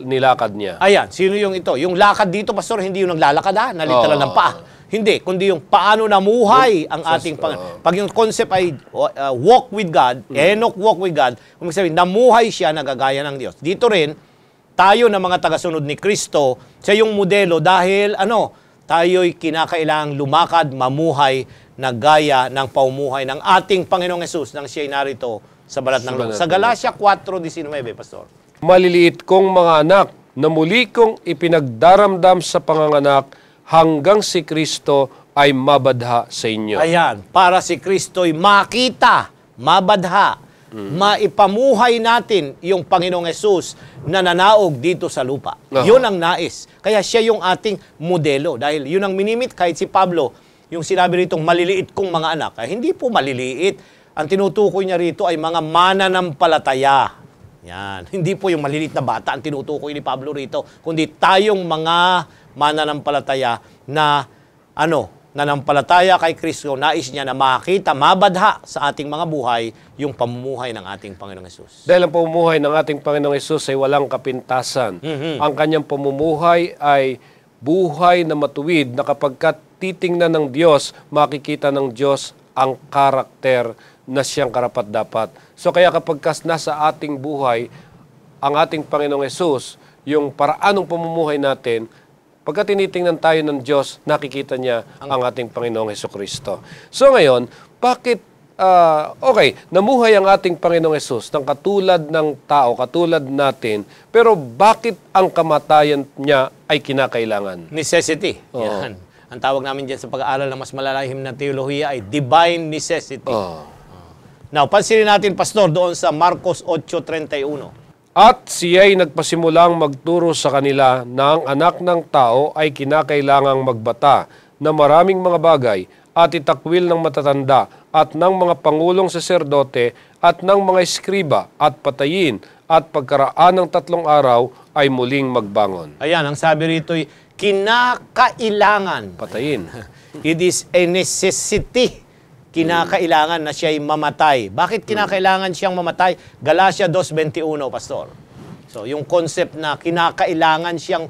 nilakad niya. Ayan, sino yung ito? Yung lakad dito, Pastor, hindi yung naglalakad na literal ng paa. Hindi, kundi yung paano namuhay ang ating Panginoon. Pag yung concept ay walk with God, Enoch walk with God, kung sabihin, namuhay siya nagagaya ng Diyos. Dito rin, tayo na mga tagasunod ni Kristo, siya yung modelo dahil tayo'y kinakailangang lumakad, mamuhay na gaya ng paumuhay ng ating Panginoong Hesus nang siya'y narito sa balat ng lupa. Sa Galatia 4:19, Pastor. Maliliit kong mga anak, na muli kong ipinagdaramdam sa panganganak hanggang si Kristo ay mabadha sa inyo. Ayan, para si Kristo'y makita, mabadha, maipamuhay natin yung Panginoong Hesus na nanaog dito sa lupa. Yun ang nais. Kaya siya yung ating modelo. Dahil yun ang minimit kahit si Pablo, yung sinabi rito, maliliit kong mga anak. Hindi po maliliit. Ang tinutukoy niya rito ay mga mananampalataya. Yan. Hindi po yung maliliit na bata ang tinutukoy ni Pablo rito, kundi tayong mga mananampalataya na nanampalataya kay Kristo, nais niya na makita, mabadha sa ating mga buhay yung pamumuhay ng ating Panginoong Hesus. Dahil ang pamumuhay ng ating Panginoong Hesus ay walang kapintasan. Ang kanyang pamumuhay ay buhay na matuwid na kapagkat titingnan ng Diyos, makikita ng Diyos ang karakter na siyang karapat-dapat. So kaya kapag nasa ating buhay, ang ating Panginoong Hesus, yung paraan ng pamumuhay natin, pagka tinitingnan tayo ng Diyos, nakikita niya ang ating Panginoong Hesukristo. So ngayon, bakit, namuhay ang ating Panginoong Hesus ng katulad ng tao, katulad natin, pero bakit ang kamatayan niya ay kinakailangan? Necessity. Yan. Ang tawag namin dyan sa pag-aaral ng mas malalahim na teolohiya ay divine necessity. Now, pansinin natin, Pastor, doon sa Marcos 8:31. At siya'y nagpasimulang magturo sa kanila na ang anak ng tao ay kinakailangang magbata na maraming mga bagay at itakwil ng matatanda at ng mga pangulong saserdote at ng mga eskriba at patayin at pagkaraan ng 3 araw ay muling magbangon. Ayan, ang sabi rito ay kinakailangan. Patayin. It is a necessity. Kinakailangan na siya'y mamatay. Bakit kinakailangan siyang mamatay? Galatia 2:21, Pastor. So, yung concept na kinakailangan siyang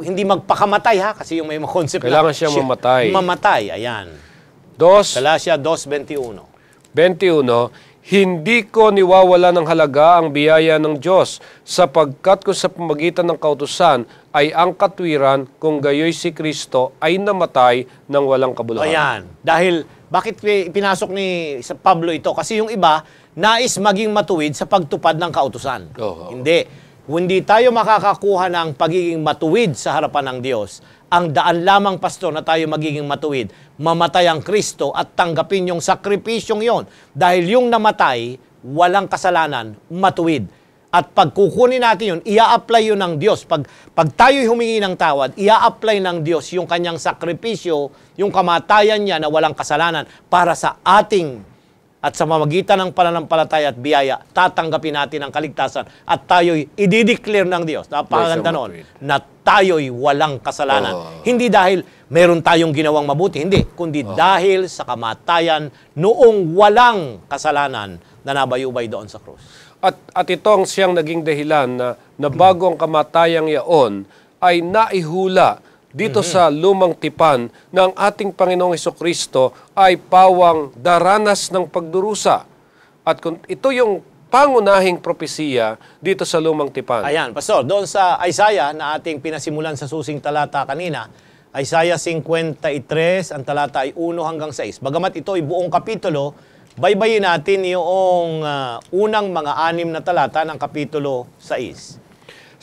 hindi magpakamatay, ha? Kasi yung may concept kailangan siyang mamatay. Mamatay, ayan. Galatia 2:21. 21, hindi ko niwawala ng halaga ang biyaya ng Diyos sapagkat kung sa pamagitan ng kautusan ay ang katwiran kung gayoy si Kristo ay namatay ng walang kabuluhan. Ayan. Dahil bakit pinasok ni sa Pablo ito? Kasi yung iba, nais maging matuwid sa pagtupad ng kautusan. Hindi. Hindi tayo makakakuha ng pagiging matuwid sa harapan ng Diyos. Ang daan lamang, Pastor, na tayo magiging matuwid, mamatay ang Kristo at tanggapin yung sakripisyong yon. Dahil yung namatay, walang kasalanan, matuwid. At pag kukunin natin yun, ia-apply yun ng Diyos. Pag tayo'y humingi ng tawad, ia-apply ng Diyos yung kanyang sakripisyo, yung kamatayan niya na walang kasalanan para sa ating at sa mamagitan ng pananampalataya at biyaya, tatanggapin natin ang kaligtasan at tayo'y i-declare ng Diyos. Napakaganda noon na tayo'y walang kasalanan. Hindi dahil meron tayong ginawang mabuti, hindi, kundi dahil sa kamatayan noong walang kasalanan na nabayubay doon sa krus. At ito ang siyang naging dahilan na bago ang kamatayang yaon ay naihula dito sa lumang tipan ng ating Panginoong Hesukristo ay pawang daranas ng pagdurusa. At ito yung pangunahing propesiya dito sa lumang tipan. Ayan, Pastor, doon sa Isaiah na ating pinasimulan sa susing talata kanina, Isaiah 53, ang talata ay 1 hanggang 6. Bagamat ito ay buong kapitulo, baybayin natin yung unang mga 6 na talata ng kapitulo 6.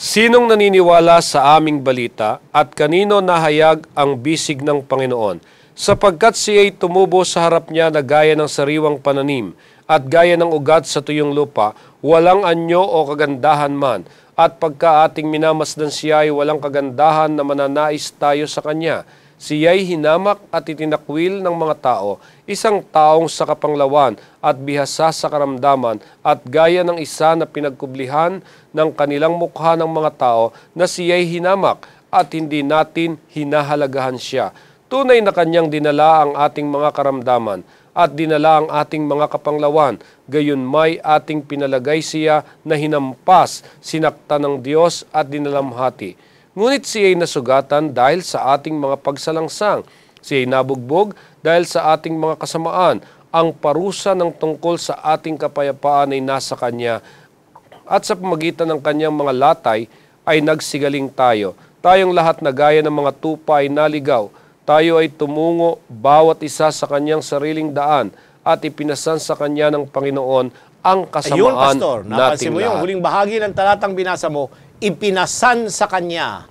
Sinong naniniwala sa aming balita at kanino nahayag ang bisig ng Panginoon? Sapagkat siya'y tumubo sa harap niya na gaya ng sariwang pananim at gaya ng ugat sa tuyong lupa, walang anyo o kagandahan man. At pagka ating minamasdan siya ay walang kagandahan na mananais tayo sa kanya. Siya'y hinamak at itinakwil ng mga tao, isang taong sa kapanglawan at bihasa sa karamdaman at gaya ng isa na pinagkublihan ng kanilang mukha ng mga tao na siya'y hinamak at hindi natin hinahalagahan siya. Tunay na kanyang dinala ang ating mga karamdaman at dinala ang ating mga kapanglawan. Gayon may ating pinalagay siya na hinampas, sinakta ng Diyos at dinalamhati. Ngunit siya'y nasugatan dahil sa ating mga pagsalangsang. Siya'y nabugbog dahil sa ating mga kasamaan. Ang parusa ng tungkol sa ating kapayapaan ay nasa Kanya. At sa pamagitan ng Kanyang mga latay ay nagsigaling tayo. tayong lahat na gaya ng mga tupa ay naligaw. Tayo ay tumungo bawat isa sa kanyang sariling daan at ipinasan sa kanya ng Panginoon ang Ayun, kasamaan Pastor, napansin nating mo yung lahat. huling bahagi ng talatang binasa mo, ipinasan sa kanya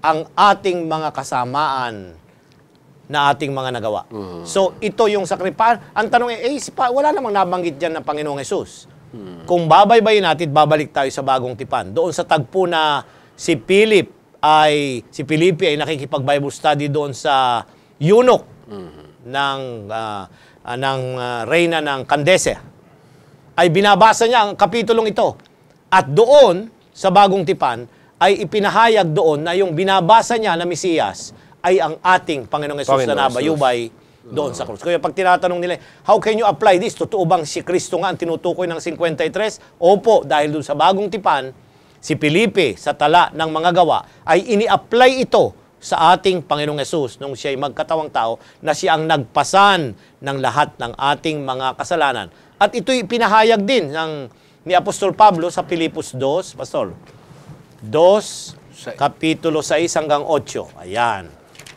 ang ating mga kasamaan na ating mga nagawa. So, ito yung sakripan. Ang tanong wala namang nabanggit dyan ng Panginoong Hesus. Kung babaybayin natin, babalik tayo sa bagong tipan. Doon sa tagpo na si Felipe ay nakikipag-Bible study doon sa eunuch ng reyna ng Candace. Ay binabasa niya ang kapitulong ito. At doon, sa bagong tipan, ay ipinahayag doon na yung binabasa niya na Mesiyas ay ang ating Panginoong Hesus na nabayubay doon sa krus. Kaya pag tinatanong nila, how can you apply this? Totoo bang si Kristo nga ang tinutukoy ng 53? Opo, dahil doon sa bagong tipan, si Felipe sa tala ng mga gawa ay ini-apply ito sa ating Panginoong Hesus nung siya ay magkatawang tao na siya ang nagpasan ng lahat ng ating mga kasalanan. At ito'y pinahayag din ni Apostol Pablo sa Filipos 2, Pastor. 2, kapitulo 6 hanggang 8. Ayan.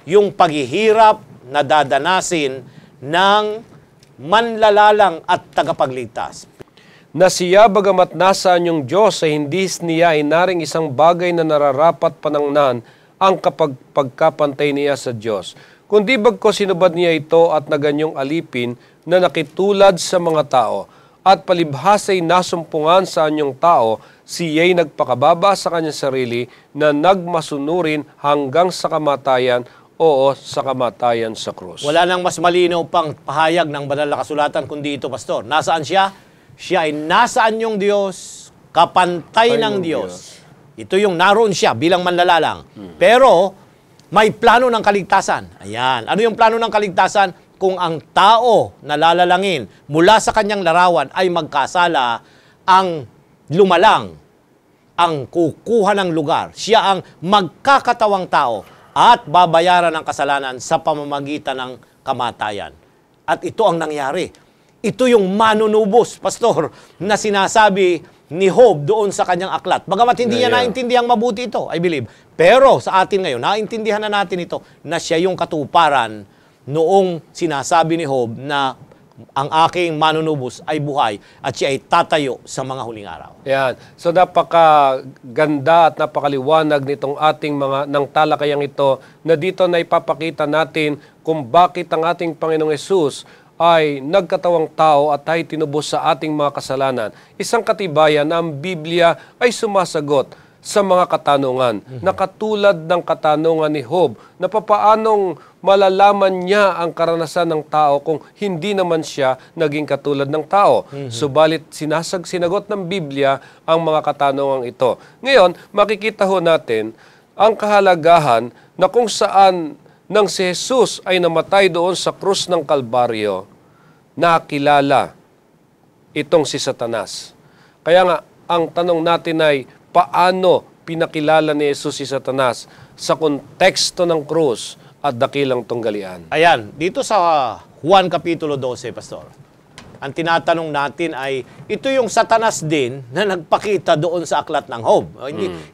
Yung paghihirap na dadanasin ng manlalalang at tagapagligtas. Na siya bagamat nasaan yung Diyos ay hindi niya inaring isang bagay na nararapat panangnan ang pagkapantay niya sa Diyos. Kundi bagko sinubad niya ito at naganyong alipin na nakitulad sa mga tao at palibhasay nasumpungan sa anyong tao, siya'y nagpakababa sa kanyang sarili na nagmasunurin hanggang sa kamatayan, oo, sa kamatayan sa krus. Wala nang mas malinaw pang pahayag ng banal na kasulatan kundi ito, Pastor. Nasaan siya? Siya ay nasaan yung Diyos, kapantay ng Diyos. Ito yung naroon siya bilang manlalalang. Pero may plano ng kaligtasan. Ayan. Ano yung plano ng kaligtasan? Kung ang tao na lalalangin mula sa kanyang larawan ay magkasala, ang lumalang, ang kukuha ng lugar. Siya ang magkakatawang tao at babayaran ng kasalanan sa pamamagitan ng kamatayan. At ito ang nangyari. Ito yung manunubos, Pastor, na sinasabi ni Job doon sa kanyang aklat. Bagamat hindi niya naintindihang mabuti ito, I believe. Pero sa atin ngayon, naintindihan na natin ito na siya yung katuparan noong sinasabi ni Job na ang aking manunubos ay buhay at siya ay tatayo sa mga huling araw. Yan. So napakaganda at napakaliwanag nitong ating ng talakayang ito na dito na ipapakita natin kung bakit ang ating Panginoong Hesus ay nagkatawang tao at ay tinubos sa ating mga kasalanan. Isang katibayan na ang Biblia ay sumasagot sa mga katanungan, na katulad ng katanungan ni Job, na papaanong malalaman niya ang karanasan ng tao kung hindi naman siya naging katulad ng tao. Subalit sinagot ng Biblia ang mga katanungang ito. Ngayon, makikita ho natin ang kahalagahan na kung saan nang si Jesus ay namatay doon sa krus ng Kalbaryo, nakilala itong si Satanas. Kaya nga, ang tanong natin ay, paano pinakilala ni Jesus si Satanas sa konteksto ng krus at dakilang tunggalian? Ayan, dito sa Juan Kapitulo 12, Pastor, ang tinatanong natin ay, ito yung Satanas din na nagpakita doon sa aklat ng Job.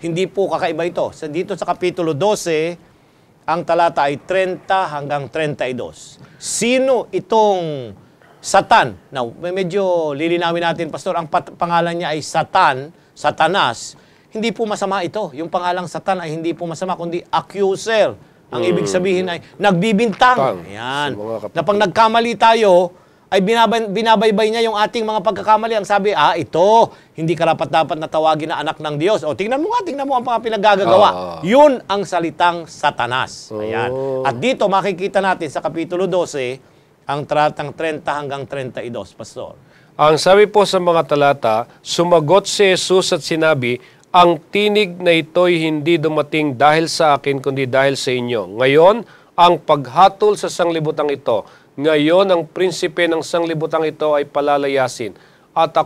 Hindi po kakaiba ito. Dito sa Kapitulo 12, ang talata ay 30 hanggang 32. Sino itong Satan? Now, medyo lilinawin natin, Pastor, ang pangalan niya ay Satanas. Hindi po masama ito. Yung pangalang Satan ay hindi po masama, kundi accuser. Ang ibig sabihin ay nagbibintang. Ayan. Na pag nagkamali tayo, ay binabaybay niya yung ating mga pagkakamali. Ang sabi, ito, hindi karapat-dapat na tawagin na anak ng Diyos. O, tingnan mo ang mga pinaggagawa. Yun ang salitang Satanas. Ayan. At dito, makikita natin sa Kapitulo 12, ang talatang 30 hanggang 32, Pastor. Ang sabi po sa mga talata, sumagot si Jesus at sinabi, ang tinig na ito'y hindi dumating dahil sa akin, kundi dahil sa inyo. Ngayon, ang paghatol sa sanglibutang ito, ngayon ang prinsipe ng sanglibutang ito ay palalayasin. At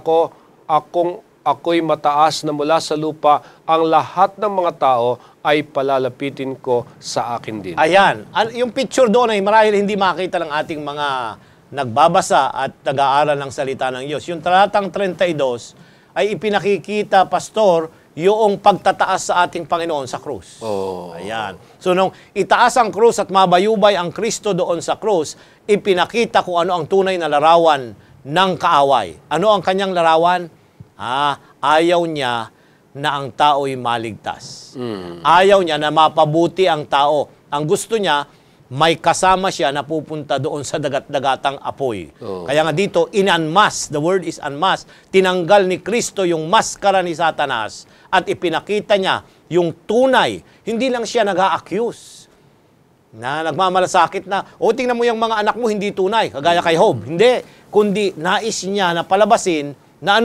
ako'y mataas na mula sa lupa, ang lahat ng mga tao ay palalapitin ko sa akin din. Ayan. Yung picture doon ay marahil hindi makita ng ating mga nagbabasa at nag-aaral ng salita ng Diyos. Yung talatang 32 ay ipinakikita, Pastor, yung pagtataas sa ating Panginoon sa krus. Oh. Ayan. So nung itaas ang krus at mabayubay ang Kristo doon sa krus, ipinakita kung ano ang tunay na larawan ng kaaway. Ano ang kanyang larawan? Ayaw niya na ang tao'y maligtas. Ayaw niya na mapabuti ang tao. Ang gusto niya, may kasama siya na pupunta doon sa dagat-dagatang apoy. Kaya nga dito, in-unmask, the word is unmask, tinanggal ni Kristo yung maskara ni Satanas at ipinakita niya yung tunay. Hindi lang siya nag-a-accuse na nagmamalasakit na, tingnan mo yung mga anak mo, hindi tunay, kagaya kay Job. Hindi, kundi nais niya na palabasin na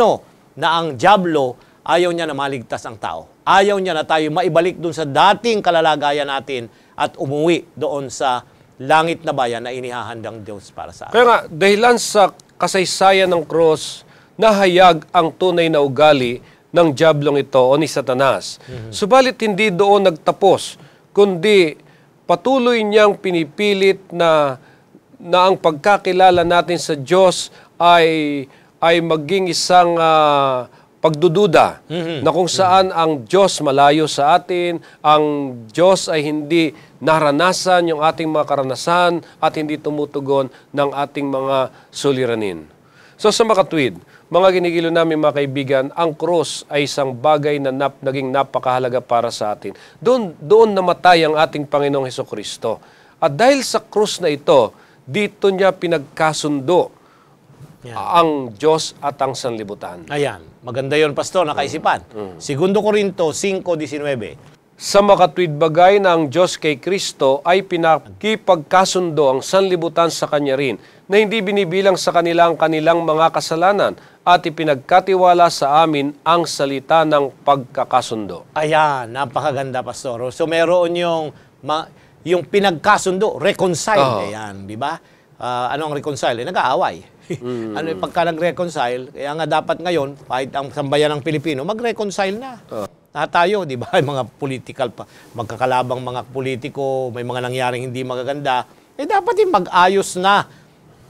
na ang dyablo, ayaw niya na maligtas ang tao. Ayaw niya na tayo maibalik doon sa dating kalalagayan natin at umuwi doon sa langit na bayan na inihahandang Diyos para sa atin. Kaya nga, dahilan sa kasaysayan ng cross, nahayag ang tunay na ugali ng diablong ito o ni Satanas. Subalit hindi doon nagtapos, kundi patuloy niyang pinipilit na ang pagkakilala natin sa Diyos ay maging isang pagdududa na kung saan ang Diyos malayo sa atin, ang Diyos ay hindi naranasan yung ating mga karanasan at hindi tumutugon ng ating mga suliranin. So sa makatwid, mga ginigilo namin mga kaibigan, ang krus ay isang bagay na naging napakahalaga para sa atin. Doon namatay ang ating Panginoong Hesukristo. At dahil sa krus na ito, dito niya pinagkasundo ang Diyos at ang sanlibutan. Ayan. Maganda yon, Pastor, nakaisipan. Segundo Corinto 5:19. Sa makatwid bagay na ang Diyos kay Kristo ay pinakipagkasundo ang sanlibutan sa Kanya rin, na hindi binibilang sa kanilang mga kasalanan at ipinagkatiwala sa amin ang salita ng pagkakasundo. Ayan, napakaganda, Pastor. So meron yung pinagkasundo, reconcile. Ayan, di ba? Ano ang reconcile? Nag-aaway. Ano yung pagka nag-reconcile, kaya nga dapat ngayon, kahit ang sambayan ng Pilipino, mag-reconcile na. Tayo, di ba? Mga political pa, magkakalabang mga politiko, may mga nangyaring hindi magaganda, dapat yung mag-ayos na.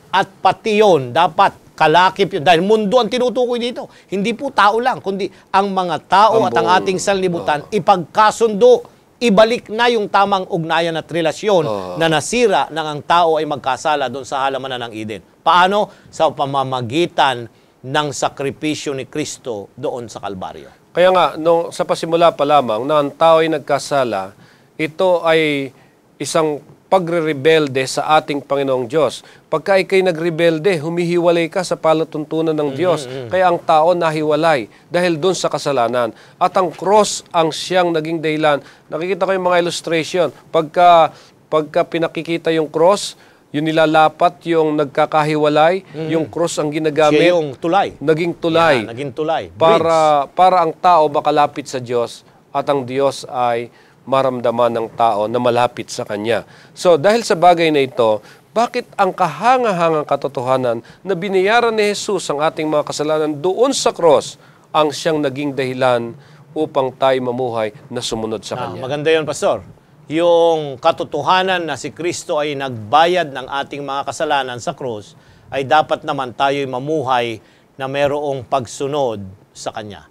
At pati yun, dapat kalakip yun. Dahil mundo ang tinutukoy dito. Hindi po tao lang, kundi ang mga tao at ang ating sanlibutan, ipagkasundo, ibalik na yung tamang ugnayan at relasyon na nasira nang ang tao ay magkasala doon sa halamanan ng Eden. Paano? Sa pamamagitan ng sakripisyo ni Kristo doon sa Kalbaryo. Kaya nga, sa pasimula pa lamang na ang tao ay nagkasala, ito ay isang pagre-rebelde sa ating Panginoong Diyos. Pagka ikay nagrebelde, humihiwalay ka sa palatuntunan ng Diyos. Kaya ang tao nahiwalay dahil doon sa kasalanan. At ang cross ang siyang naging dahilan. Nakikita ko yung mga illustration. Pagka pinakikita yung cross, yung nilalapat, yung nagkakahiwalay, yung cross ang ginagamit. Siya yung tulay. Naging tulay. Yeah, naging tulay. Para ang tao makalapit sa Diyos at ang Diyos ay maramdaman ng tao na malapit sa Kanya. So, dahil sa bagay na ito, bakit ang kahangahangang katotohanan na binayaran ni Jesus ang ating mga kasalanan doon sa cross ang siyang naging dahilan upang tayo mamuhay na sumunod sa Kanya? Maganda yun, Pastor. Yung katotohanan na si Kristo ay nagbayad ng ating mga kasalanan sa cross, ay dapat naman tayo'y mamuhay na mayroong pagsunod sa Kanya.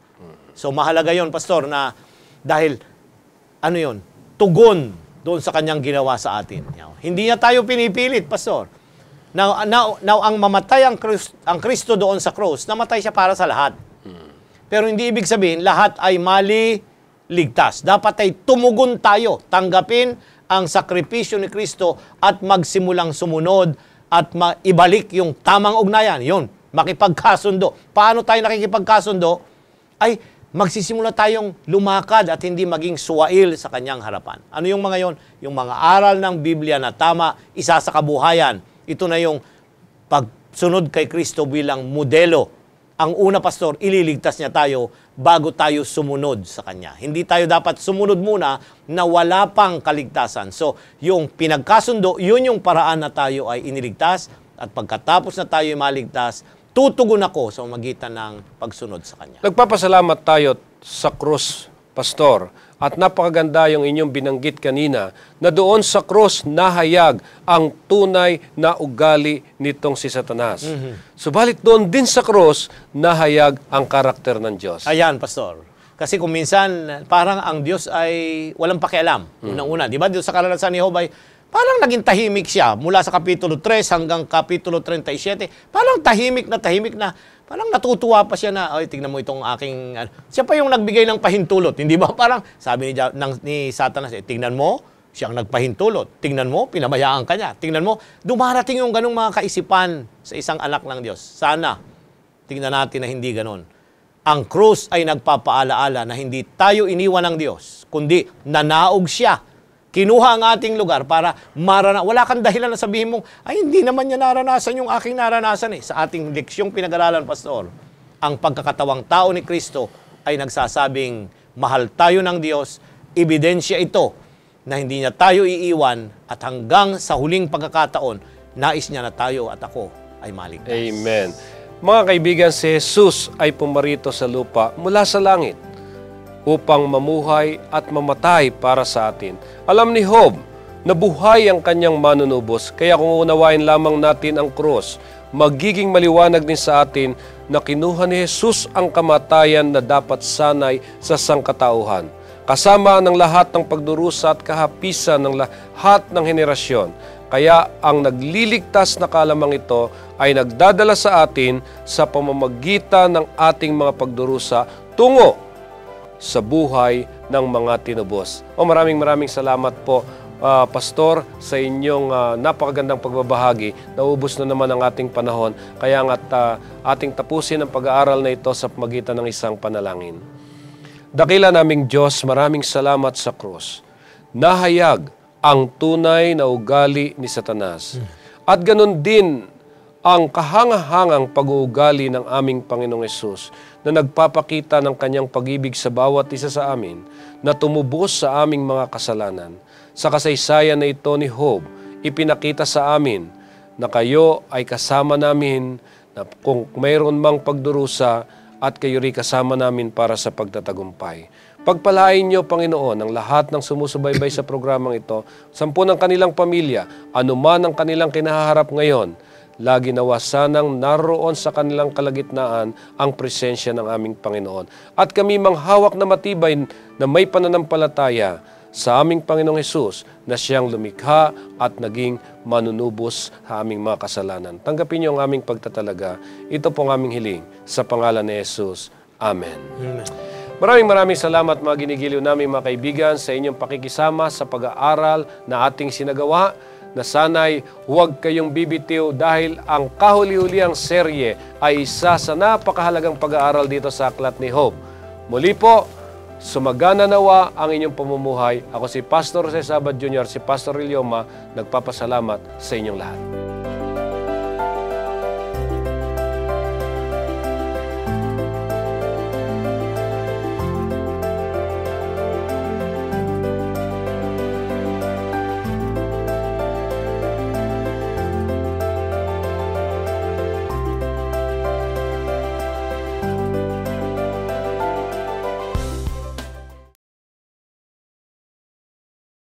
So, mahalaga yun, Pastor, na dahil tugon doon sa Kanyang ginawa sa atin. Hindi niya tayo pinipilit, Pastor. Now ang mamatay ang Kristo doon sa cross, namatay siya para sa lahat. Pero hindi ibig sabihin, lahat ay ligtas. Dapat ay tumugon tayo, tanggapin ang sakripisyo ni Kristo at magsimulang sumunod at ibalik yung tamang ugnayan. Yun, makipagkasundo. Paano tayo nakikipagkasundo? Ay, magsisimula tayong lumakad at hindi maging suwail sa Kanyang harapan. Ano yung mga yon? Yung mga aral ng Biblia na tama, isa sa kabuhayan. Ito na yung pagsunod kay Kristo bilang modelo. Ang una, Pastor, ililigtas niya tayo bago tayo sumunod sa Kanya. Hindi tayo dapat sumunod muna na wala pang kaligtasan. So, yung pinagkasundo, yun yung paraan na tayo ay iniligtas at pagkatapos na tayo ay maligtas, tutugon ako sa magitan ng pagsunod sa Kanya. Nagpapasalamat tayo sa krus, Pastor, at napakaganda yung inyong binanggit kanina na doon sa krus nahayag ang tunay na ugali nitong si Satanas. Subalit doon din sa krus nahayag ang karakter ng Diyos. Ayan, Pastor. Kasi kung minsan, parang ang Diyos ay walang pakialam. Unang-una, di ba? Dito sa karanasan ni Job ay parang naging tahimik siya mula sa Kapitulo 3 hanggang Kapitulo 37. Parang tahimik na. Parang natutuwa pa siya na, ay, tingnan mo itong aking... Siya pa yung nagbigay ng pahintulot, hindi ba? Parang sabi ni Satanas, tingnan mo, siyang nagpahintulot. Tingnan mo, pinabayaan ka niya. Tingnan mo, dumarating yung ganung mga kaisipan sa isang anak ng Diyos. Sana, tingnan natin na hindi ganon. Ang krus ay nagpapaalaala na hindi tayo iniwan ng Diyos, kundi nanaog siya. Kinuha ang ating lugar para wala kang dahilan na sabihin mo, ay hindi naman niya naranasan yung aking naranasan Sa ating leksyong pinag-aralan, Pastor, ang pagkakatawang tao ni Kristo ay nagsasabing, mahal tayo ng Diyos, ebidensya ito na hindi niya tayo iiwan at hanggang sa huling pagkakataon, nais niya na tayo at ako ay maligtas. Amen. Mga kaibigan, si Jesus ay pumarito sa lupa mula sa langit upang mamuhay at mamatay para sa atin. Alam ni Job na buhay ang kanyang manunubos, kaya kung unawain lamang natin ang krus, magiging maliwanag din sa atin na kinuha ni Jesus ang kamatayan na dapat sanay sa sangkatauhan, kasama ng lahat ng pagdurusa at kahapisan ng lahat ng henerasyon. Kaya ang nagliligtas na kalamang ito ay nagdadala sa atin sa pamamagitan ng ating mga pagdurusa tungo sa buhay ng mga tinubos. Maraming salamat po, Pastor, sa inyong napakagandang pagbabahagi. Naubos na naman ang ating panahon, kaya nga't ating tapusin ang pag-aaral na ito sa pamagitan ng isang panalangin. Dakila naming Diyos, maraming salamat sa krus. Nahayag ang tunay na ugali ni Satanas. At ganun din ang kahangahangang pag-uugali ng aming Panginoong Hesus na nagpapakita ng kanyang pag-ibig sa bawat isa sa amin na tumubos sa aming mga kasalanan. Sa kasaysayan na ito ni Job, ipinakita sa amin na kayo ay kasama namin na kung mayroon mang pagdurusa at kayo rin kasama namin para sa pagtatagumpay. Pagpalain niyo, Panginoon, ang lahat ng sumusubaybay sa programang ito, 10 ng kanilang pamilya, anuman ang kanilang kinaharap ngayon, lagi nawa sanang naroon sa kanilang kalagitnaan ang presensya ng aming Panginoon. At kami manghawak na matibay na may pananampalataya sa aming Panginoong Hesus na siyang lumikha at naging manunubos sa aming mga kasalanan. Tanggapin niyo ang aming pagtatalaga. Ito pong aming hiling sa pangalan ni Hesus. Amen. Amen. Maraming salamat mga ginigiliw namin mga kaibigan sa inyong pakikisama sa pag-aaral na ating sinagawa, na sana'y huwag kayong bibitiw dahil ang kahuli-huliang serye ay isa sa napakahalagang pag-aaral dito sa Aklat ni Job. Muli po, sumagana nawa ang inyong pamumuhay. Ako si Pastor Jose Sabat Jr., si Pastor Ilioma, nagpapasalamat sa inyong lahat.